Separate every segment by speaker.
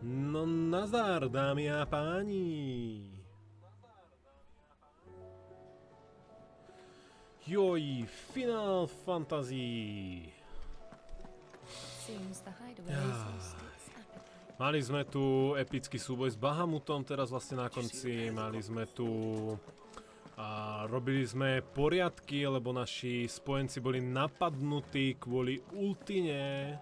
Speaker 1: No nazdar, dámy a páni. Joj, Final Fantasy. Mali sme tu epický súboj s Bahamutom, teraz vlastne na konci. Mali sme tu... A robili sme poriadky, lebo naši spojenci boli napadnutí kvôli ultine.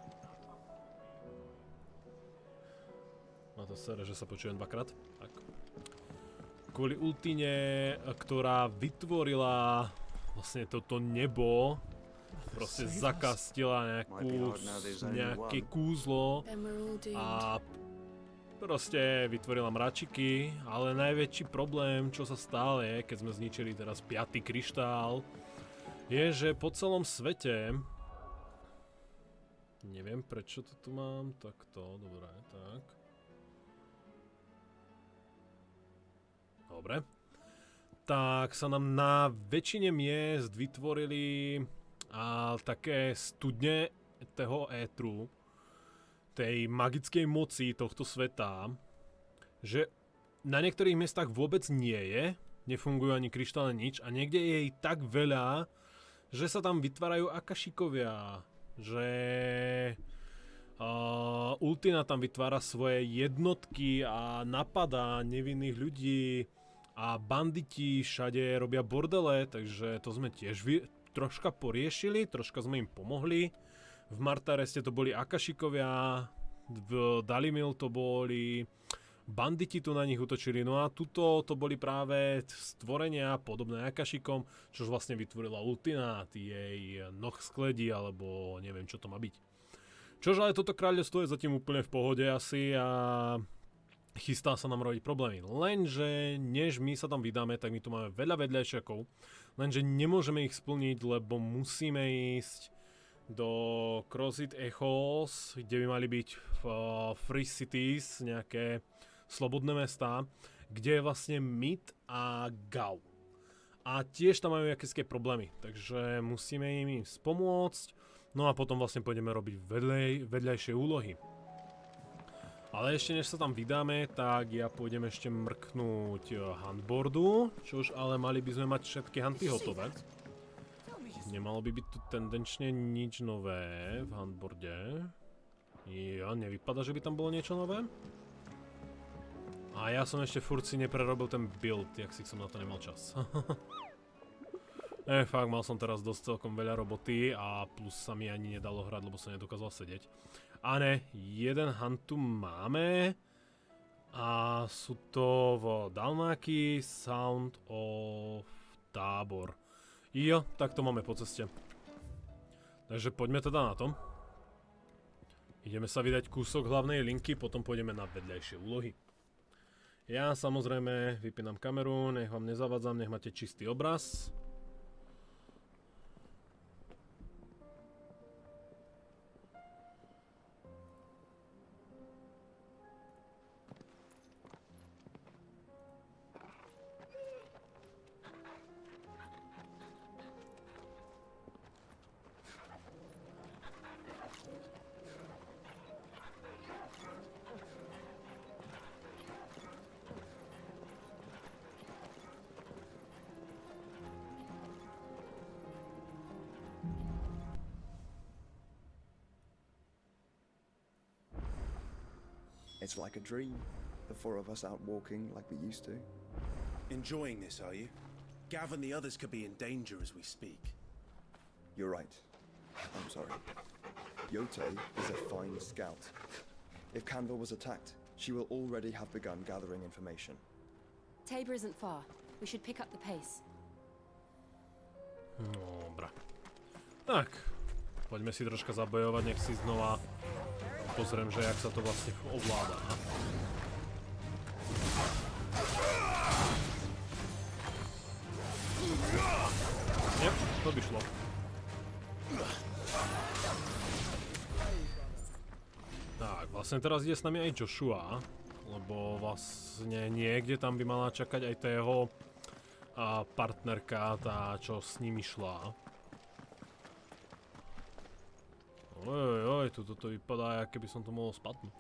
Speaker 1: Má to sere, že sa počujem dvakrát. Tak. Kvôli ultine, ktorá vytvorila vlastne toto nebo. Proste zakastila nejaké kúzlo a proste vytvorila mračiky, ale najväčší problém, čo sa stalo je, keď sme zničili teraz 5. kryštál, je, že po celom svete, neviem prečo to tu mám, takto, dobré, tak. Dobre. Tak sa nám na väčšine miest vytvorili také studne toho étru, tej magickej moci tohto sveta, že na niektorých miestach vôbec nie je, nefungujú ani kryštále, nič, a niekde je ich tak veľa, že sa tam vytvárajú akašikovia, že Ultina tam vytvára svoje jednotky a napadá nevinných ľudí a banditi všade robia bordele, takže to sme tiež troška poriešili, troška sme im pomohli. V Martareste to boli akašikovia, v Dalimil to boli banditi, tu na nich útočili, no a tuto to boli práve stvorenia podobné akašikom, čož vlastne vytvorila Ultina, jej noh skledí, alebo neviem čo to má byť. Čož ale toto kráľovstvo je zatím úplne v pohode asi a chystá sa nám robiť problémy. Lenže než my sa tam vydáme, tak my tu máme veľa vedľajšiakov, lenže nemôžeme ich splniť, lebo musíme ísť do Crossit Echoes, kde by mali byť Free Cities, nejaké slobodné mesta, kde je vlastne Myth a Gau. A tiež tam majú nejaké problémy, takže musíme im spomôcť, no a potom vlastne pôjdeme robiť vedľajšie úlohy. Ale ešte než sa tam vydáme, tak ja pôjdem ešte mrknúť handboardu, čož ale mali by sme mať všetky hanty hotové. Nemalo by byť tu tendenčne nič nové v handboarde. Ja, nevypadá, že by tam bolo niečo nové. A ja som ešte furt si neprerobil ten build, jak si som na to nemal čas. Fakt, mal som teraz dosť celkom veľa roboty a plus sa mi ani nedalo hrať, lebo som nedokázal sedieť. A ne, jeden hunt tu máme. A sú to v Dalmáky Sound of Tábor. Jo, tak to máme po ceste. Takže poďme teda na to. Ideme sa vydať kúsok hlavnej linky, potom pôjdeme na vedľajšie úlohy. Ja samozrejme vypínam kameru, nech vám nezavadzam, nech máte čistý obraz.
Speaker 2: It's like a dream, the four of us out walking like we used to.
Speaker 3: Enjoying this, are you? Gav and the others could be in danger as we speak.
Speaker 2: You're right. I'm sorry. Yote is a fine scout. If Canville was attacked, she will already have begun gathering information.
Speaker 4: Tabor isn't far. We should pick up the pace.
Speaker 1: Dobra. Tak, poďme si troška zabojovať, nech si znova pozriem, že jak sa to vlastne ovláda. Nie, to by šlo. Tak, vlastne teraz ide s nami aj Joshua, lebo vlastne niekde tam by mala čakať aj tá jeho partnerka, tá čo s ním išla. Oj, toto vypadá, ako keby som to mohol spadnúť.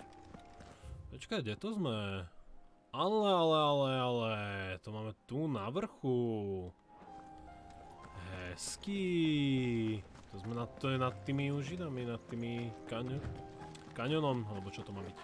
Speaker 1: Počkaj, kde to sme? Ale, to máme tu na vrchu. Hezký. To je nad tými úžinami, nad tými kanionom, alebo čo to má byť.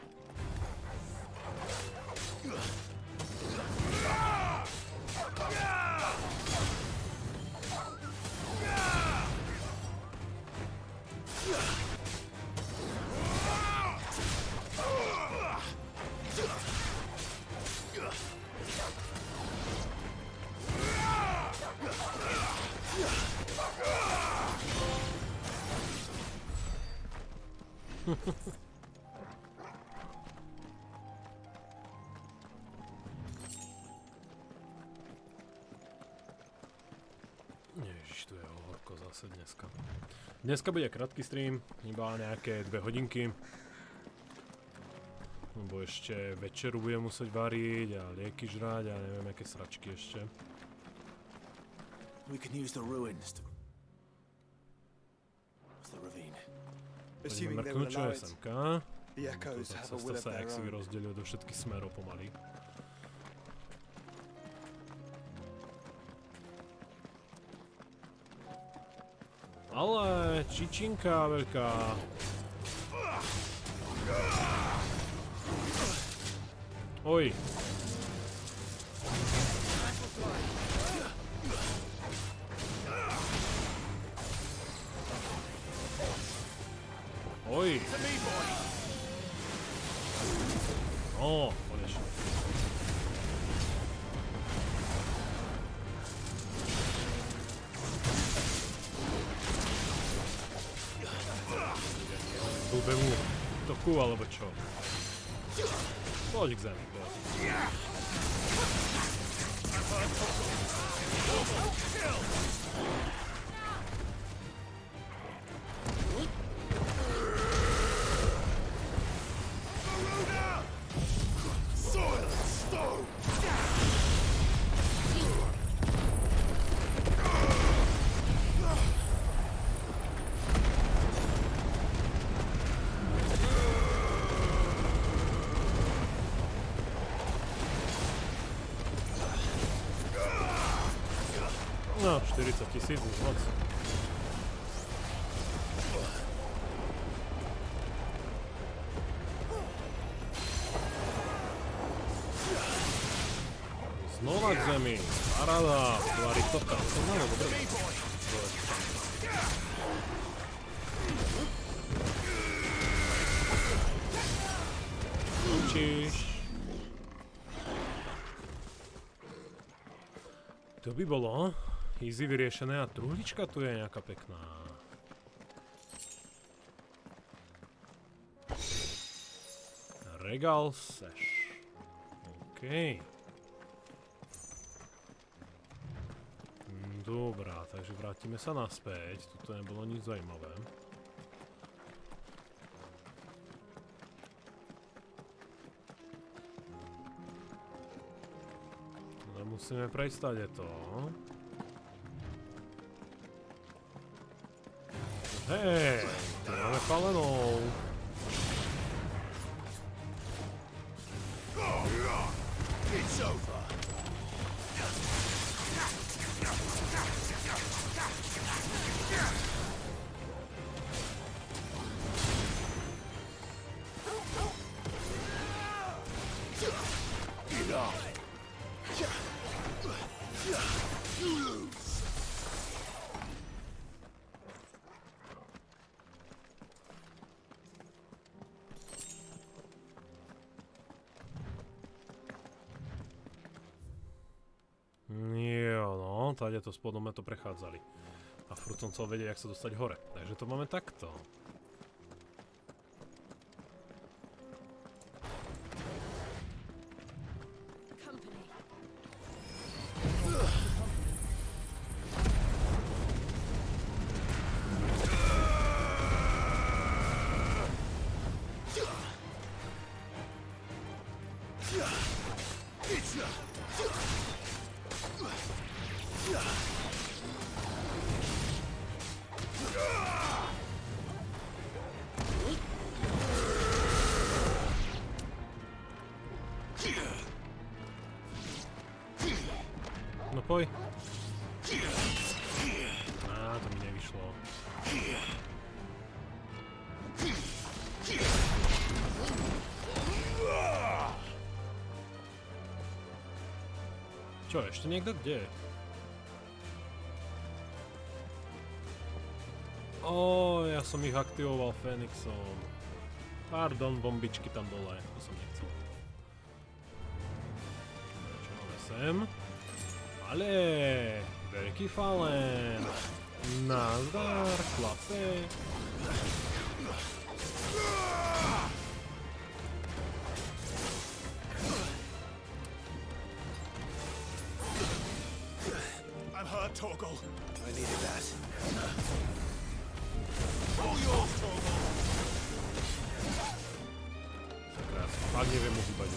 Speaker 1: Ježiš, tu je horko zase dneska. Dneska bude krátky stream, iba nejaké 2 hodinky. Lebo ešte večeru budem musieť variť a lieky žrať a neviem aké sračky ešte.
Speaker 3: We can use the ruins to... What's the ravine?
Speaker 1: Poďme mrknúť, čo je semka.
Speaker 2: The echoes
Speaker 1: Tá
Speaker 2: have a will
Speaker 1: cesta
Speaker 2: of
Speaker 1: sa
Speaker 2: their
Speaker 1: jak si
Speaker 2: own.
Speaker 1: rozdeľuje do všetkých smerov pomaly. Ale čičinka veľká. Oj. Oj. O, konečne. Blbému toku, alebo čo? Poď k zemi, poď. No, 40 000 už moc. Znova k zemi. Paráda. Tvári toka. To znamená dobre. Učíš. To by bolo easy vyriešené a truhlička tu je nejaká pekná. Regal seš. OK. Dobrá, takže vrátime sa naspäť. Tuto nebolo nič zajímavé. Ale musíme prejsť tady to. Hej, tu máme palenou.
Speaker 3: It's over. Get off. You lose.
Speaker 1: Jo, no, tady to spodom sme to prechádzali. A furt som chcel vedieť, jak sa dostať hore. Takže to máme takto.
Speaker 4: Company.
Speaker 1: pokoj. Á, to mi nevyšlo. Čo, ešte niekto kde? Ó, ja som ich aktivoval Fénixom. Pardon, bombičky tam dole, to som nechcel. Čo máme sem? Ale, veľký falen. Nazdar, chlape.
Speaker 3: I'm hurt, Torgal. I needed that. All yours, Torgal.
Speaker 1: Sakra, fakt neviem mu hýbať.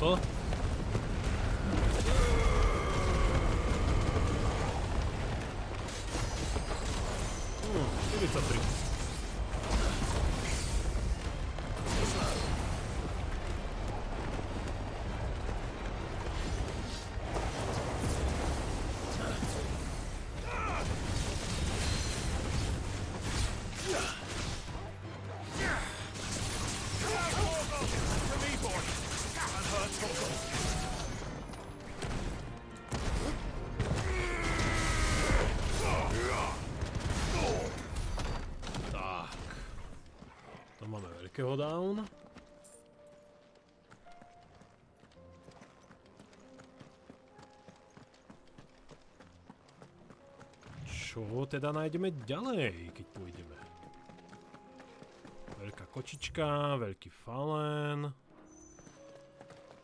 Speaker 1: To? 43. Veľkého down. Čo teda nájdeme ďalej, keď pôjdeme? Veľká kočička, veľký falen.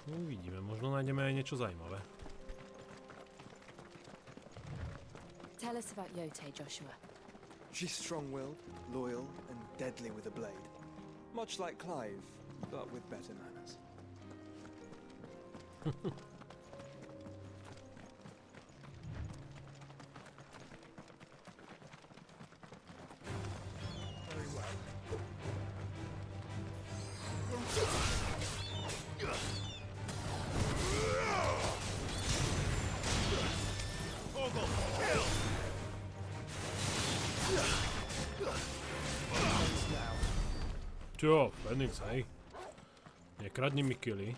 Speaker 1: Uvidíme, možno nájdeme aj niečo zaujímavé.
Speaker 4: Tell us about Yote, Joshua.
Speaker 2: She's strong-willed, loyal, and deadly with a blade. Much like Clive, but with better manners.
Speaker 3: Very well. Torgal, kill!
Speaker 1: Čo, Fénix, hej? Nekradni mi killy.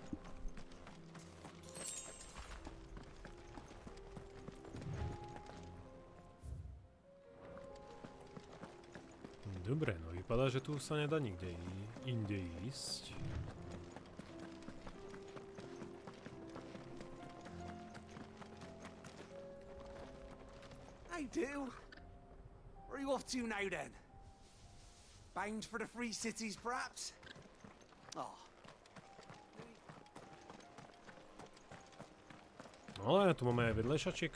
Speaker 1: Dobre, no vypadá, že tu sa nedá nikde inde ísť.
Speaker 3: Hey, do. Where are you off to now, then? Bound for the free cities, perhaps? Oh.
Speaker 1: No, ale tu máme aj vedľajšačik.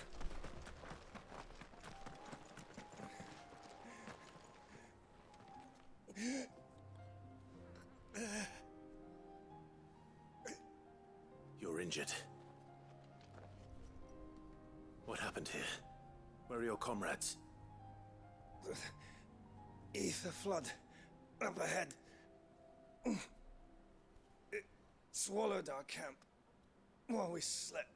Speaker 3: You're injured. What happened here? Where are your comrades?
Speaker 2: Ether flood up ahead. It swallowed our camp while we slept.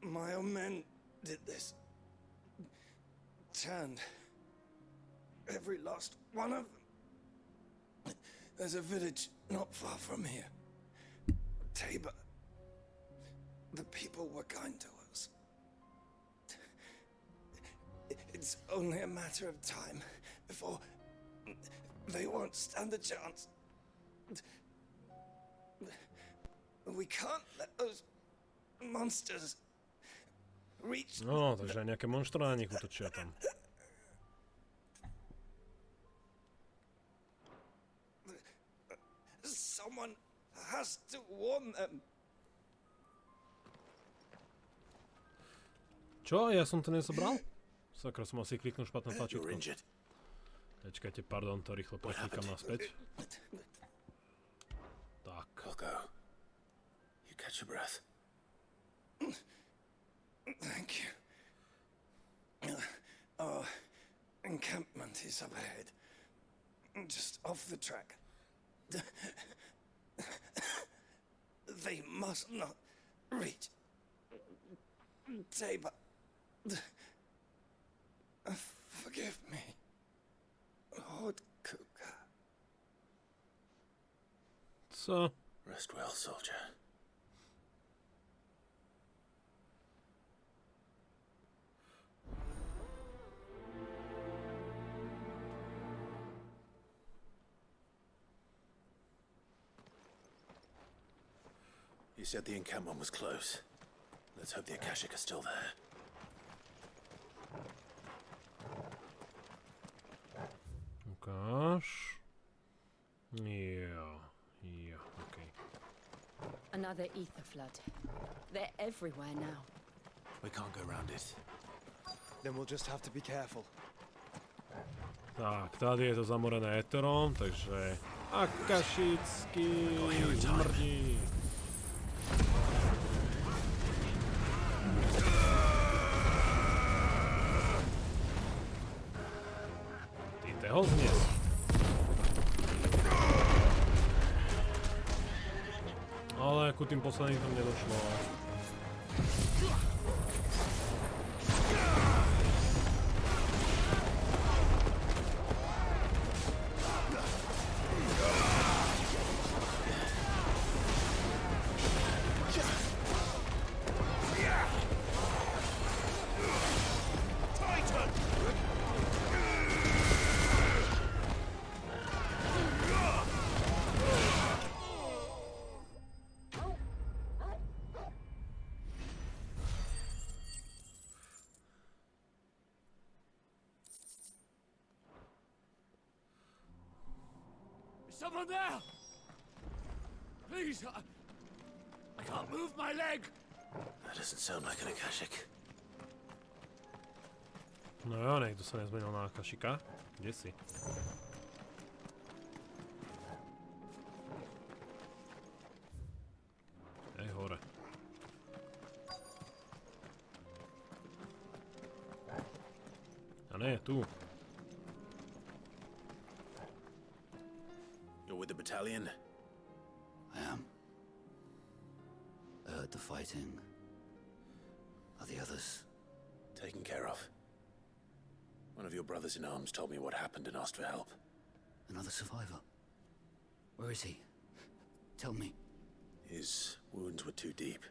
Speaker 2: My own men did this. Turned every last one of them. There's a village not far from here. Tabor. The people were kind to us. It's only a matter of time before they won't stand a chance. We can't let those monsters reach.
Speaker 1: No, takže aj nejaké monštro na nich útočia tam.
Speaker 2: Someone has to warn them.
Speaker 1: Čo? Ja som to nezobral? Sakra, som asi kliknul špatné
Speaker 5: You're
Speaker 1: tlačítko.
Speaker 5: injured.
Speaker 1: Počkajte, pardon, to rýchlo preklikám naspäť. Tak.
Speaker 5: I'll go. You catch your breath.
Speaker 2: Thank you. Our encampment is up ahead. Just off the track. They must not reach. Tabor. Forgive me, Lord Kuka.
Speaker 1: Co?
Speaker 5: Rest well, soldier. You said the encampment was close. Let's hope the Akashic are still there.
Speaker 1: Ukáž. Jo, okej.
Speaker 4: Another ether flood. They're everywhere now.
Speaker 5: We can't go around it.
Speaker 3: Then we'll just have to be careful.
Speaker 1: Tak, tady je to zamorené éterom, takže akašický zmrdí. Ty ho znies. Ale ku tým posledným tam nedošlo.
Speaker 6: Someone there! Please, I can't move my leg!
Speaker 5: That doesn't sound like an Akashic.
Speaker 1: No jo, niekto sa nezmenil na akašika. Kde si? Aj hore. A ne, tu.
Speaker 5: You're with the battalion?
Speaker 7: I am. I heard the fighting. Are the others?
Speaker 5: Taken care of. One of your brothers in arms told me what happened and asked for help.
Speaker 7: Another survivor? Where is he? Tell me.
Speaker 5: His wounds were too deep.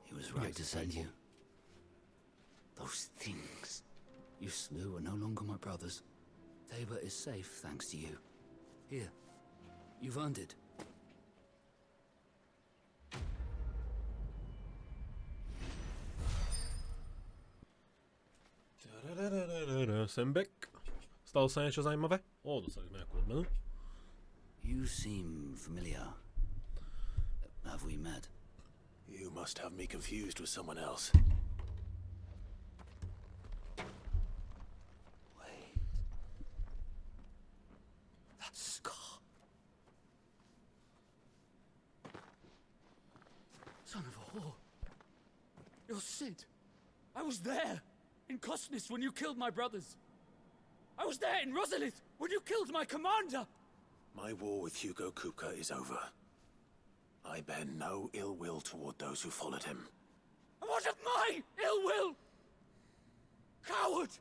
Speaker 7: He was right to send you. Those things you slew are no longer my brothers. Tabor is safe thanks to you. Here, you've earned it.
Speaker 1: Sembek. Stalo sa niečo zaujímavé? Dostali sme nejakú odmenu.
Speaker 7: You seem familiar. Have we met?
Speaker 5: You must have me confused with someone else.
Speaker 7: Wait. That scar. Son of a whore.
Speaker 6: You're Sid. I was there, in Cosnis, when you killed my brothers. I was there in Rosalith, when you killed my commander.
Speaker 5: My war with Hugo Kupka is over. I bear no ill will toward those who followed him.
Speaker 6: And what of my ill will? Coward!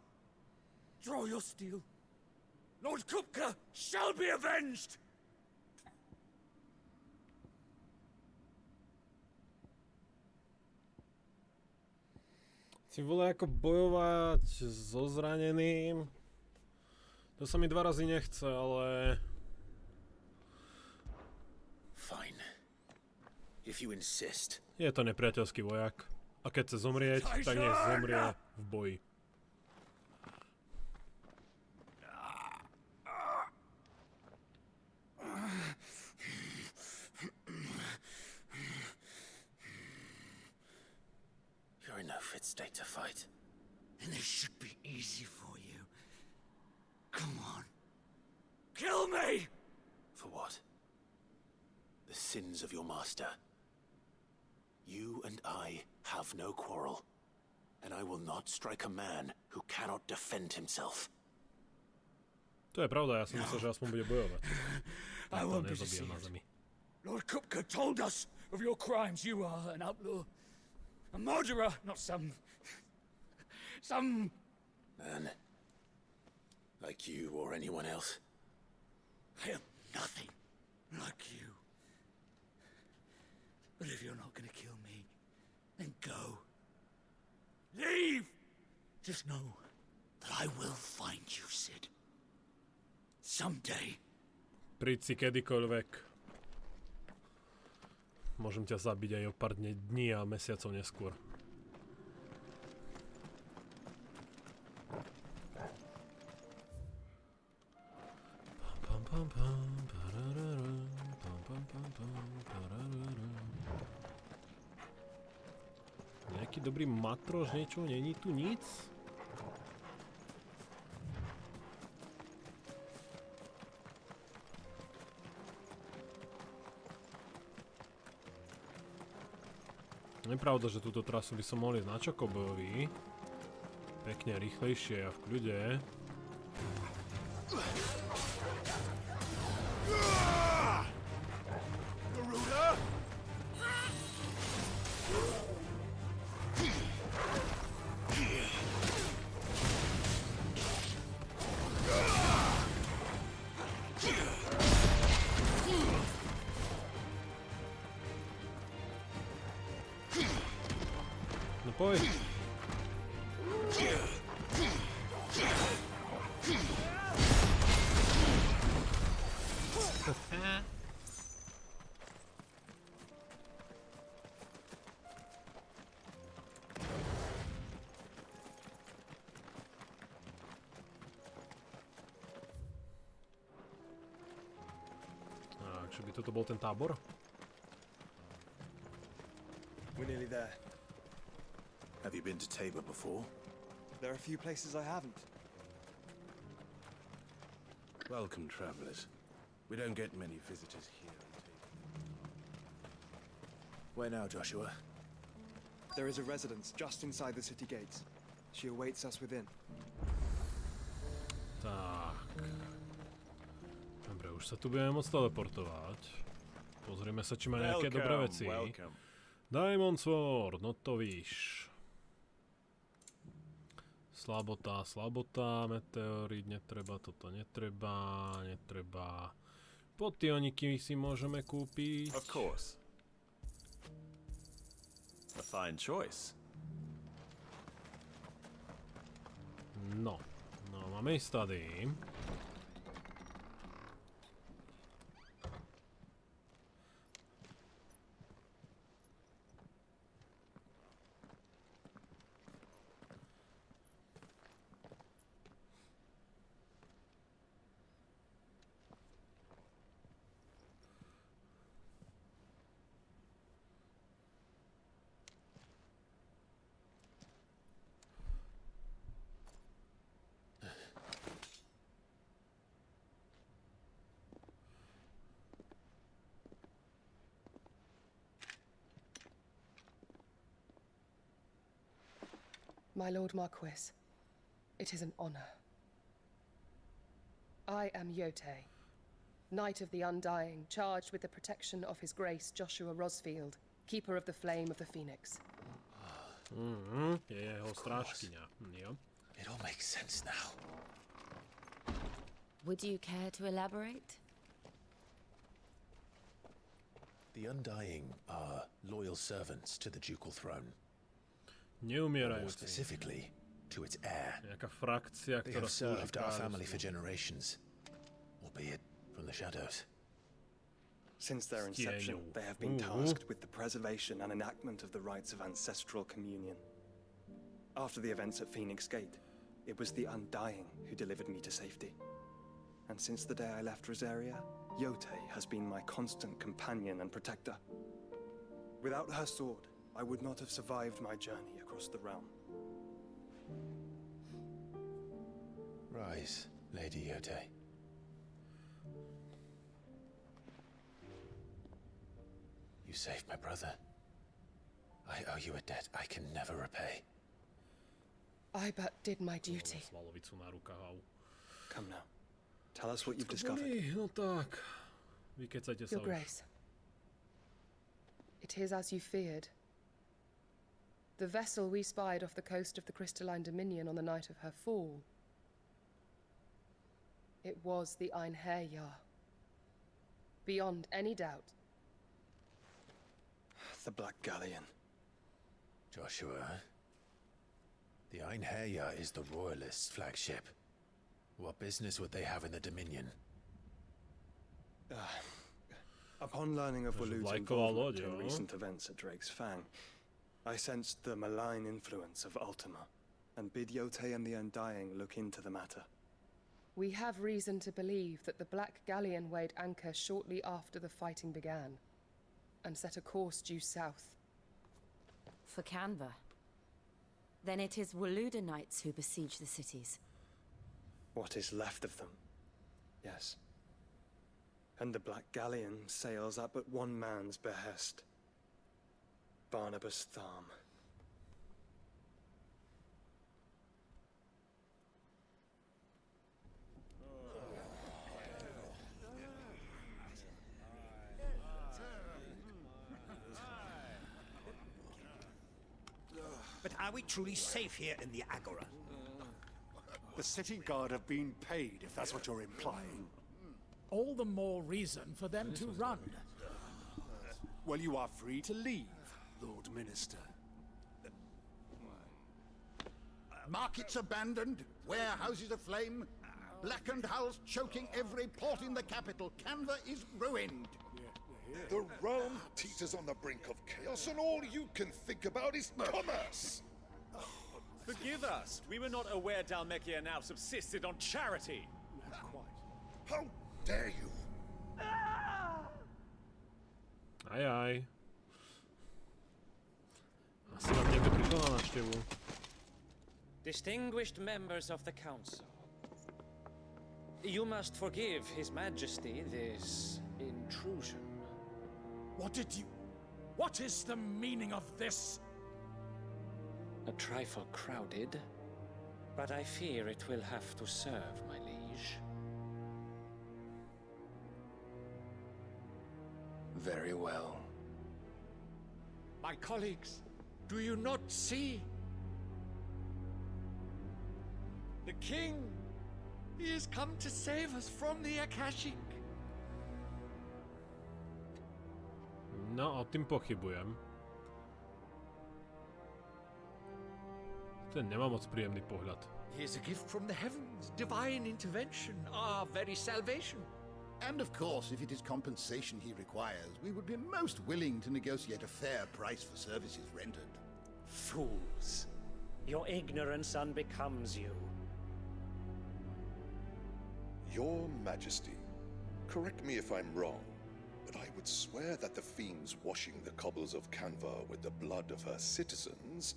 Speaker 6: Draw your steel. Lord Kupka shall be avenged!
Speaker 1: Si vole ako bojovať so zraneným. To sa mi 2 razy nechce, ale
Speaker 5: if you insist.
Speaker 1: Je to nepriateľský vojak. A keď chce zomrieť, tak nech zomrie v boji.
Speaker 5: You're in no fit state to fight.
Speaker 7: And this should be easy for you. Come on.
Speaker 6: Kill me!
Speaker 5: For what? The sins of your master. You and I have no quarrel, and I will not strike a man who cannot defend himself.
Speaker 1: To je pravda, ja som myslel, že aspoň bude bojovať.
Speaker 6: I
Speaker 1: To
Speaker 6: won't be
Speaker 1: nezabíja na
Speaker 6: deceived.
Speaker 1: zemi.
Speaker 6: Lord Kupka told us of your crimes. You are an outlaw. A murderer, not some
Speaker 5: Man, like you or anyone else.
Speaker 7: I am nothing like you. But if you're not gonna kill me, then go.
Speaker 6: leave!
Speaker 7: Just know that I will find you, Sid. Someday.
Speaker 1: Príď si kedykoľvek. Môžem ťa zabiť aj o pár dní a mesiacov neskôr. Nejaký dobrý matroš, niečo, není tu nic? Nepravda, že túto trasu by som mohol ísť na čokobojovi. Pekne rýchlejšie a v kľude. No poď. Takže by toto bol ten tábor?
Speaker 2: We're nearly there.
Speaker 5: Have you been to Tabor before?
Speaker 2: There are a few places I haven't.
Speaker 8: Welcome, travelers. We don't get many visitors here.
Speaker 5: Where now, Joshua?
Speaker 2: There is a residence just inside the city gates. She awaits us within.
Speaker 1: Tak. Dobre, už sa tu budeme môcť teleportovať. Pozrieme sa, či má nejaké dobré veci. Diamond Sword, no to víš. Slabota, slabota, meteorit, netreba, toto netreba, netreba. Potioniky si môžeme kúpiť.
Speaker 9: Of course. A fine choice.
Speaker 1: No, máme ísť tady.
Speaker 10: My Lord Marquis, it is an honor. I am Yote, Knight of the Undying, charged with the protection of His Grace Joshua Rosfield, Keeper of the Flame of the Phoenix.
Speaker 1: Je jeho strážkyňa. Jo.
Speaker 5: It all makes sense now.
Speaker 4: Would you care to elaborate?
Speaker 5: The Undying are loyal servants to the ducal throne. More
Speaker 1: Neumierajúci.
Speaker 5: specifically, to its heir.
Speaker 1: Nejaká frakcia,
Speaker 5: They
Speaker 1: ktorá
Speaker 5: have
Speaker 1: slúži
Speaker 5: served our family for
Speaker 1: kráľovstvu.
Speaker 5: generations, albeit from the shadows.
Speaker 11: Since their
Speaker 1: S tieňou.
Speaker 11: inception, they have been tasked with the preservation and enactment of the rites of ancestral communion. After the events at Phoenix Gate, it was the Undying who delivered me to safety. And since the day I left Rosaria, Yotei has been my constant companion and protector. Without her sword, I would not have survived my journey across the realm.
Speaker 5: Rise, Lady Yotei. You saved my brother. I owe you a debt I can never repay.
Speaker 10: I but did my duty.
Speaker 1: Svalovicu na rukách. Au.
Speaker 11: Come now. Tell us what you've discovered.
Speaker 1: No tak. Vykecajte sa
Speaker 10: Your
Speaker 1: už.
Speaker 10: Grace. It is as you feared. The vessel we spied off the coast of the Crystalline Dominion on the night of her fall. It was the Einherjar. Beyond any doubt.
Speaker 11: The Black Galleon.
Speaker 5: Joshua, the Einherjar is the Royalists' flagship. What business would they have in the Dominion?
Speaker 11: Upon learning of Walud's
Speaker 1: Vlajková
Speaker 11: involvement
Speaker 1: loď,
Speaker 11: in
Speaker 1: jo?
Speaker 11: recent events at Drake's Fang, I sensed the malign influence of Ultima, and bid Yotei and the Undying look into the matter.
Speaker 10: We have reason to believe that the Black Galleon weighed anchor shortly after the fighting began, and set a course due south.
Speaker 4: For Canva. Then it is Waluda knights who besiege the cities.
Speaker 11: What is left of them? Yes. And the Black Galleon sails at but one man's behest. Barnabas Thom.
Speaker 3: But are we truly safe here in the Agora?
Speaker 12: The city guard have been paid, if that's what you're implying.
Speaker 6: All the more reason for them to run.
Speaker 12: Well, you are free to leave, Lord Minister.
Speaker 13: Markets abandoned, warehouses aflame, blackened hulls choking every port in the capital. Canva is ruined.
Speaker 14: The realm teeters on the brink of chaos, and all you can think about is commerce!
Speaker 9: Forgive us. We were not aware Dhalmekia now subsisted on charity.
Speaker 14: How dare you!
Speaker 1: Aj. Asi vám niekto prišiel na návštevu.
Speaker 15: Distinguished members of the council, you must forgive His Majesty this intrusion.
Speaker 6: What is the meaning of this?
Speaker 15: A trifle crowded, but I fear it will have to serve, my liege.
Speaker 11: Very well.
Speaker 6: My colleagues, do you not see? The king, he has come to save us from the Akashic.
Speaker 1: No, o tým pochybujem. Ten nemá moc príjemný pohľad.
Speaker 6: He is a gift from the heavens, divine intervention, our very salvation.
Speaker 13: And of course, if it is compensation he requires, we would be most willing to negotiate a fair price for services rendered.
Speaker 15: Fools. Your ignorance unbecomes you.
Speaker 14: Your Majesty, correct me if I'm wrong, but I would swear that the fiends washing the cobbles of Canva with the blood of her citizens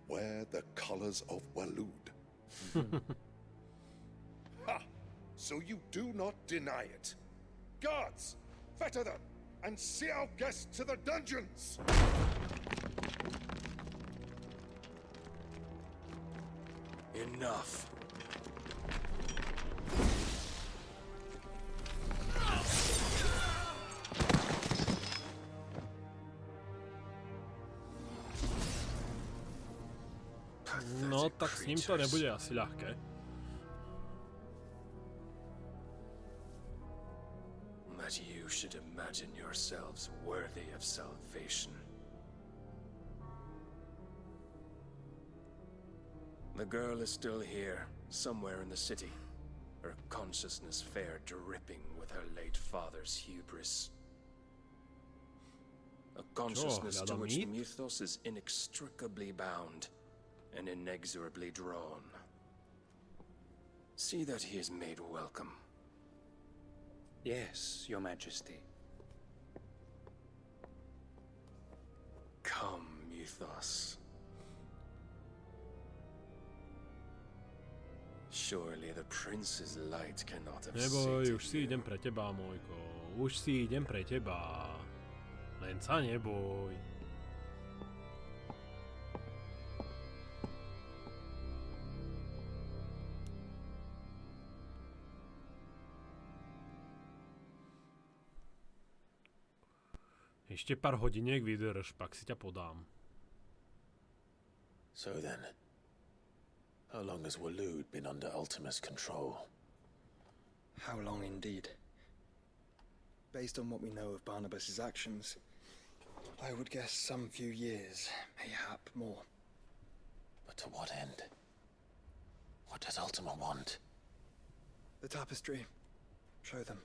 Speaker 14: wear the colors of Walud. Ha! So you do not deny it. Guards, fetter them, and see our guests to the dungeons!
Speaker 12: Enough.
Speaker 1: No, tak s ním to nebude asi ľahké.
Speaker 16: That you should imagine yourselves worthy of salvation. The girl is still here, somewhere in the city, her consciousness fair dripping with her late father's hubris. A consciousness to
Speaker 1: hľadám
Speaker 16: which the
Speaker 1: mýt?
Speaker 16: mythos is inextricably bound and inexorably drawn. See that he is made welcome.
Speaker 15: Yes, Your Majesty.
Speaker 16: Come, mythos. Surely the prince's light cannot have
Speaker 1: Neboj,
Speaker 16: sated
Speaker 1: už si idem pre teba, môjko. Už si idem pre teba. Len sa neboj. Ešte pár hodiniek vydrž, pak si ťa podám.
Speaker 5: So then, how long has Waloed been under Ultima's control?
Speaker 11: How long indeed? Based on what we know of Barnabas's actions, I would guess some few years, mayhap more.
Speaker 5: But to what end? What does Ultima want?
Speaker 11: The tapestry. Show them.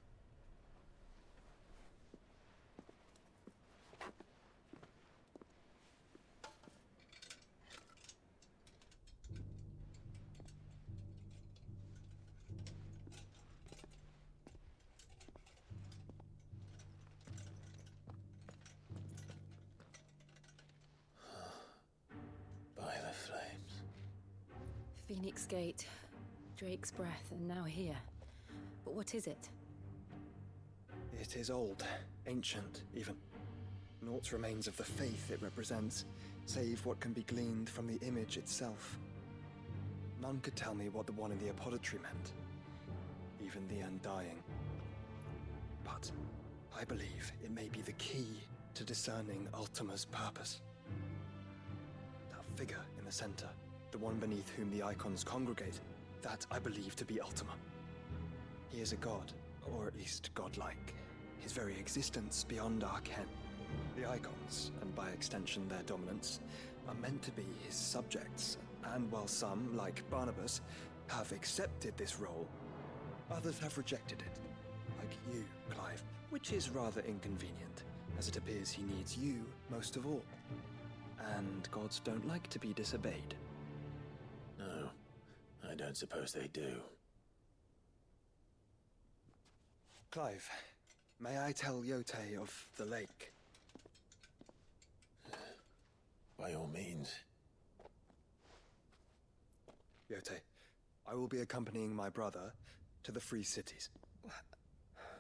Speaker 5: By the flames.
Speaker 4: Phoenix Gate, Drake's Breath, and now here. But what is it?
Speaker 11: It is old, ancient, even. Naught remains of the faith it represents, save what can be gleaned from the image itself. None could tell me what the one in the apothecary meant, even the Undying. But I believe it may be the key to discerning Ultima's purpose. That figure in the center, the one beneath whom the icons congregate, that I believe to be Ultima. He is a god, or at least godlike. His very existence beyond our ken. The icons, and by extension their dominance, are meant to be his subjects, and while some, like Barnabas, have accepted this role, others have rejected it, like you, Clive, which is rather inconvenient, as it appears he needs you most of all. And gods don't like to be disobeyed.
Speaker 5: No, I don't suppose they do.
Speaker 11: Clive, may I tell Yote of the lake?
Speaker 5: By all means.
Speaker 11: Yote, I will be accompanying my brother to the Free Cities.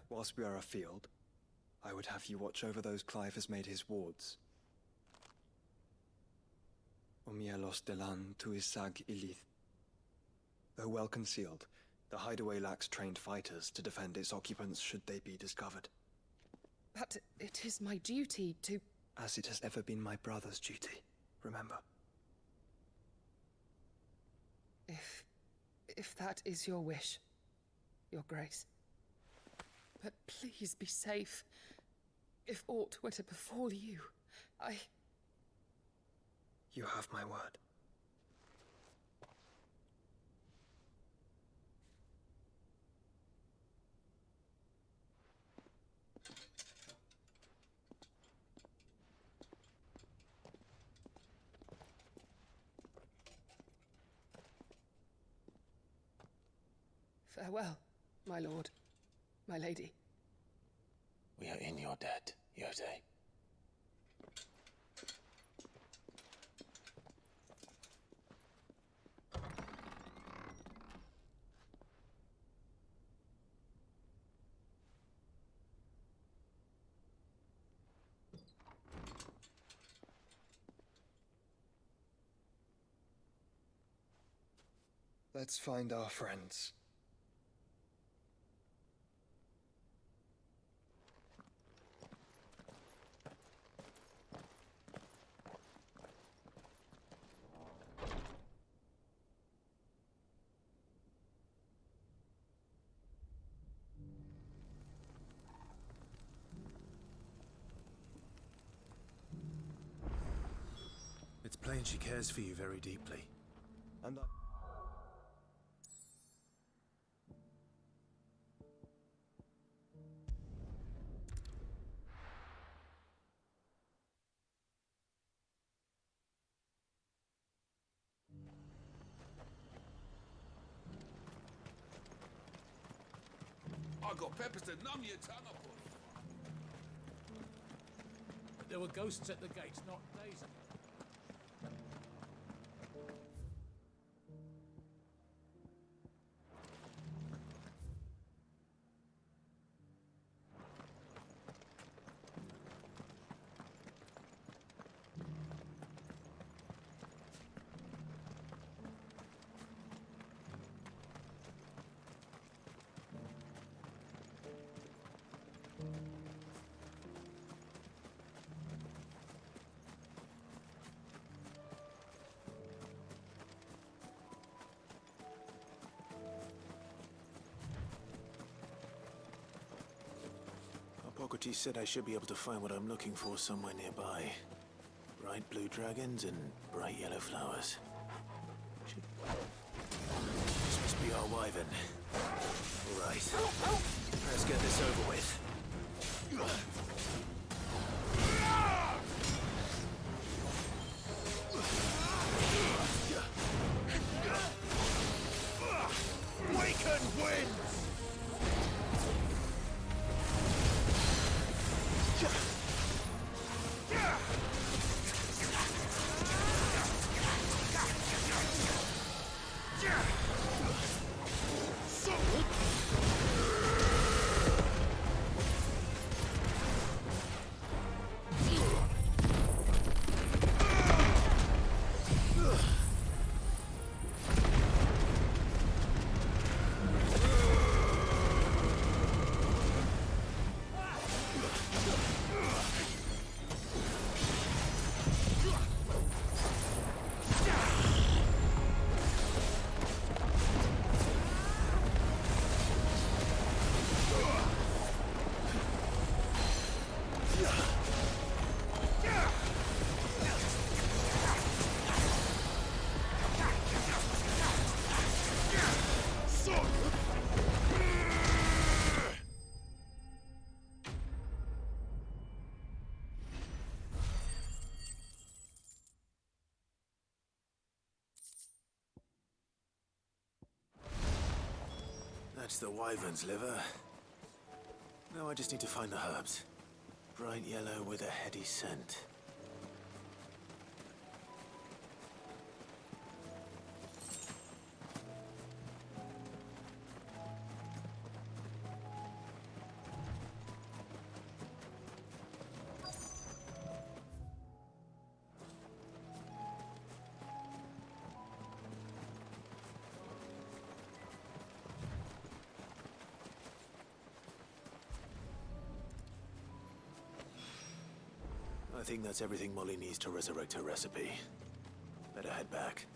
Speaker 11: Whilst we are afield, I would have you watch over those Clive has made his wards. Omielos delan tuisag ilith. Though well concealed, the hideaway lacks trained fighters to defend its occupants should they be discovered.
Speaker 10: But it is my duty to...
Speaker 11: As it has ever been my brother's duty, remember.
Speaker 10: If that is your wish, Your Grace. But please be safe. If aught were to befall you,
Speaker 11: You have my word.
Speaker 10: Farewell, my lord, my lady.
Speaker 5: We are in your debt, Yote.
Speaker 11: Let's find our friends.
Speaker 8: It's plain she cares for you very deeply.
Speaker 11: And
Speaker 17: I got peppers to numb your tongue up on.
Speaker 6: There were ghosts at the gates not days ago.
Speaker 5: Hippocrates said I should be able to find what I'm looking for somewhere nearby. Bright blue dragons and bright yellow flowers. This must be our wyvern. All right. Let's get this over with.
Speaker 17: Waken winds!
Speaker 5: That's the wyvern's liver. Now I just need to find the herbs. Bright yellow with a heady scent. I think that's everything Molly needs to resurrect her recipe. Better head back.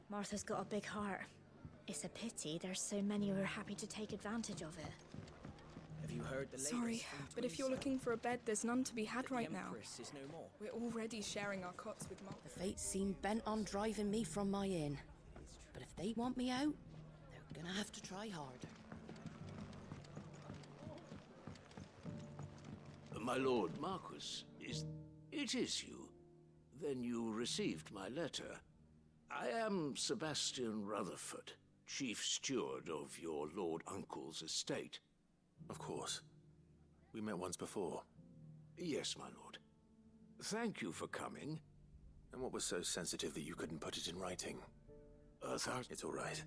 Speaker 18: Martha's got a big heart. It's a pity there's so many who are happy to take advantage of it.
Speaker 19: Have you heard the latest?
Speaker 10: Sorry, but if you're looking for a bed, there's none to be had right now.
Speaker 19: Is no more.
Speaker 10: We're already sharing our cots with Martha.
Speaker 20: The fates seem bent on driving me from my inn. But if they want me out, they're gonna have to try harder.
Speaker 21: My lord Marquis, it is you? Then you received my letter. I am Sebastian Rutherford, chief steward of your lord uncle's estate.
Speaker 5: Of course. We met once before.
Speaker 21: Yes, my lord. Thank you for coming.
Speaker 5: And what was so sensitive that you couldn't put it in writing? It's all right.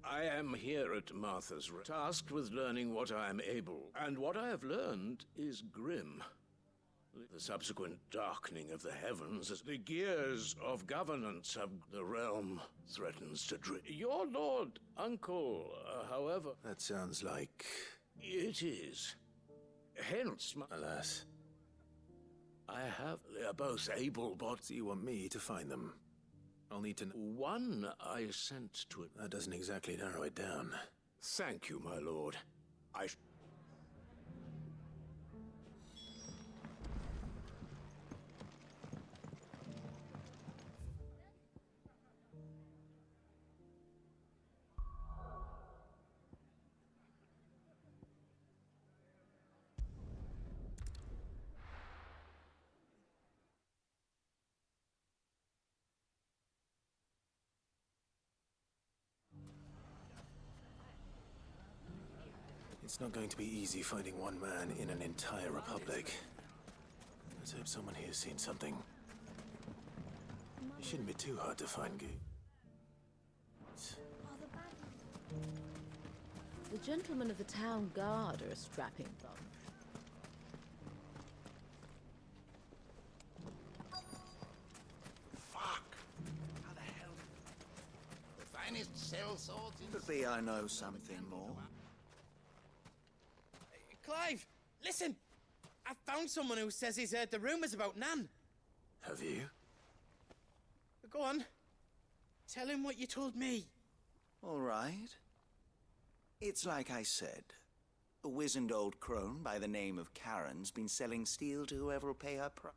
Speaker 21: I am here at Martha's, tasked with learning what I am able, and what I have learned is grim. The subsequent darkening of the heavens as the gears of governance of the realm threatens to drift. Your lord uncle, however...
Speaker 5: That sounds like...
Speaker 21: It is. Hence my...
Speaker 5: Alas.
Speaker 21: They are both able, but...
Speaker 5: So you want me to find them? I'll need to know. One I sent to it. That doesn't exactly narrow it down. Thank you, my lord. It's not going to be easy finding one man in an entire republic. Let's hope someone here's seen something. It shouldn't be too hard to find
Speaker 20: The gentlemen of the town guard are a strapping bunch.
Speaker 13: The finest sellswords in...
Speaker 7: Could be I know something more.
Speaker 22: Clive, listen! I found someone who says he's heard the rumours about Nan.
Speaker 5: Have you?
Speaker 22: Go on. Tell him what you told me.
Speaker 7: All right. It's like I said. A wizened old crone by the name of Karen's been selling steel to whoever will pay her price.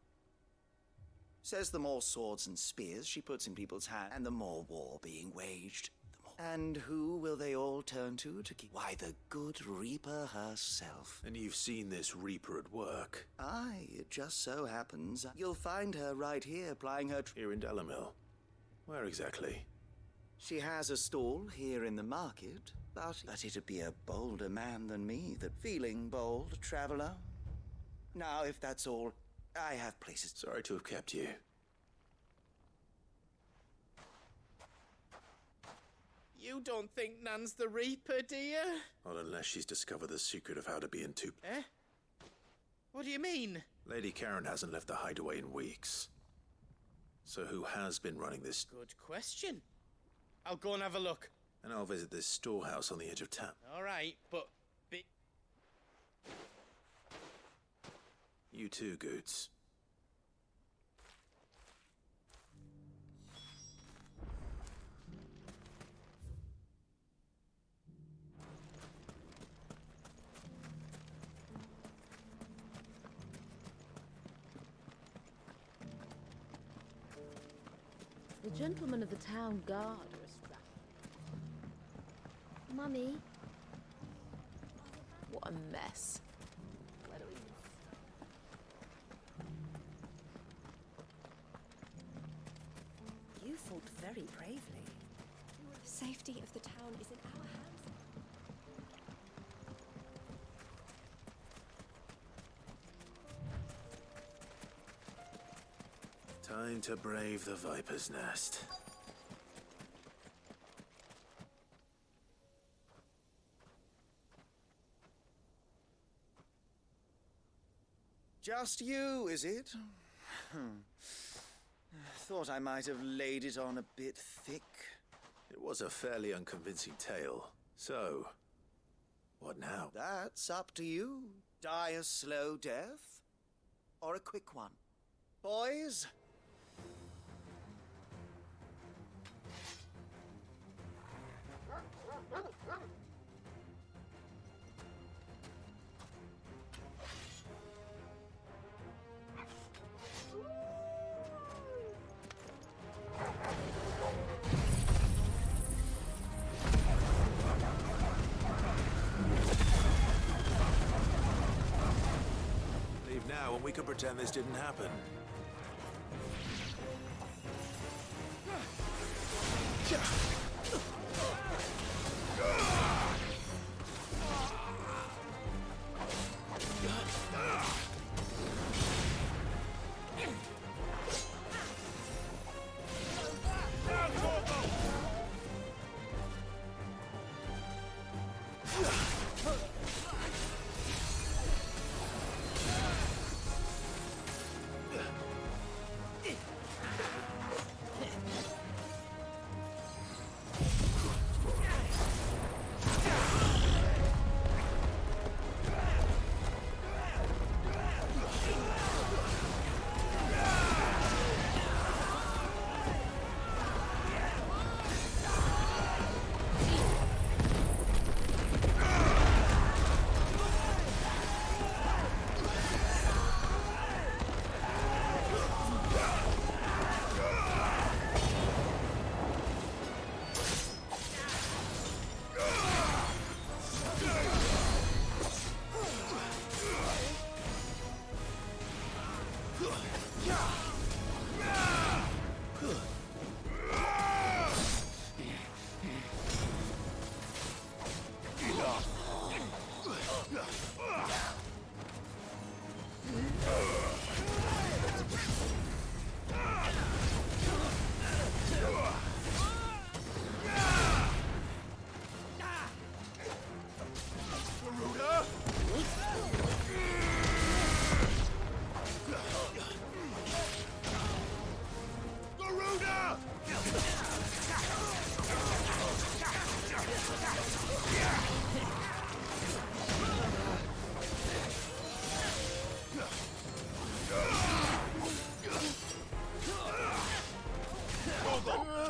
Speaker 7: Says the more swords and spears she puts in people's hands, and the more war being waged, the more... And who will they all turn to keep... Why, the good Reaper herself.
Speaker 5: And you've seen this Reaper at work?
Speaker 7: Aye, it just so happens. You'll find her right here plying her...
Speaker 5: Here in Delamil. Where exactly?
Speaker 7: She has a stall here in the market, but it'd be a bolder man than me that feeling bold, traveler. Now, if that's all, I have places...
Speaker 5: Sorry to have kept you.
Speaker 22: You don't think Nan's the Reaper, do you?
Speaker 5: Not unless she's discovered the secret of how to be in two...
Speaker 22: Eh? What do you mean?
Speaker 5: Lady Karen hasn't left the hideaway in weeks. So who has been running this...
Speaker 22: Good question. I'll go and have a look.
Speaker 5: And I'll visit this storehouse on the edge of town.
Speaker 22: All right, but...
Speaker 5: You too, Goots.
Speaker 20: The gentlemen of the town guard are a strapping.
Speaker 18: Mummy.
Speaker 20: What a mess. Where do we...
Speaker 4: You fought very bravely.
Speaker 23: The safety of the town is in our hands.
Speaker 5: Time to brave the Viper's Nest.
Speaker 7: Just you, is it? Thought I might have laid it on a bit thick.
Speaker 5: It was a fairly unconvincing tale. So, what now?
Speaker 7: That's up to you. Die a slow death, or a quick one. Boys?
Speaker 5: Leave now and we can pretend this didn't happen.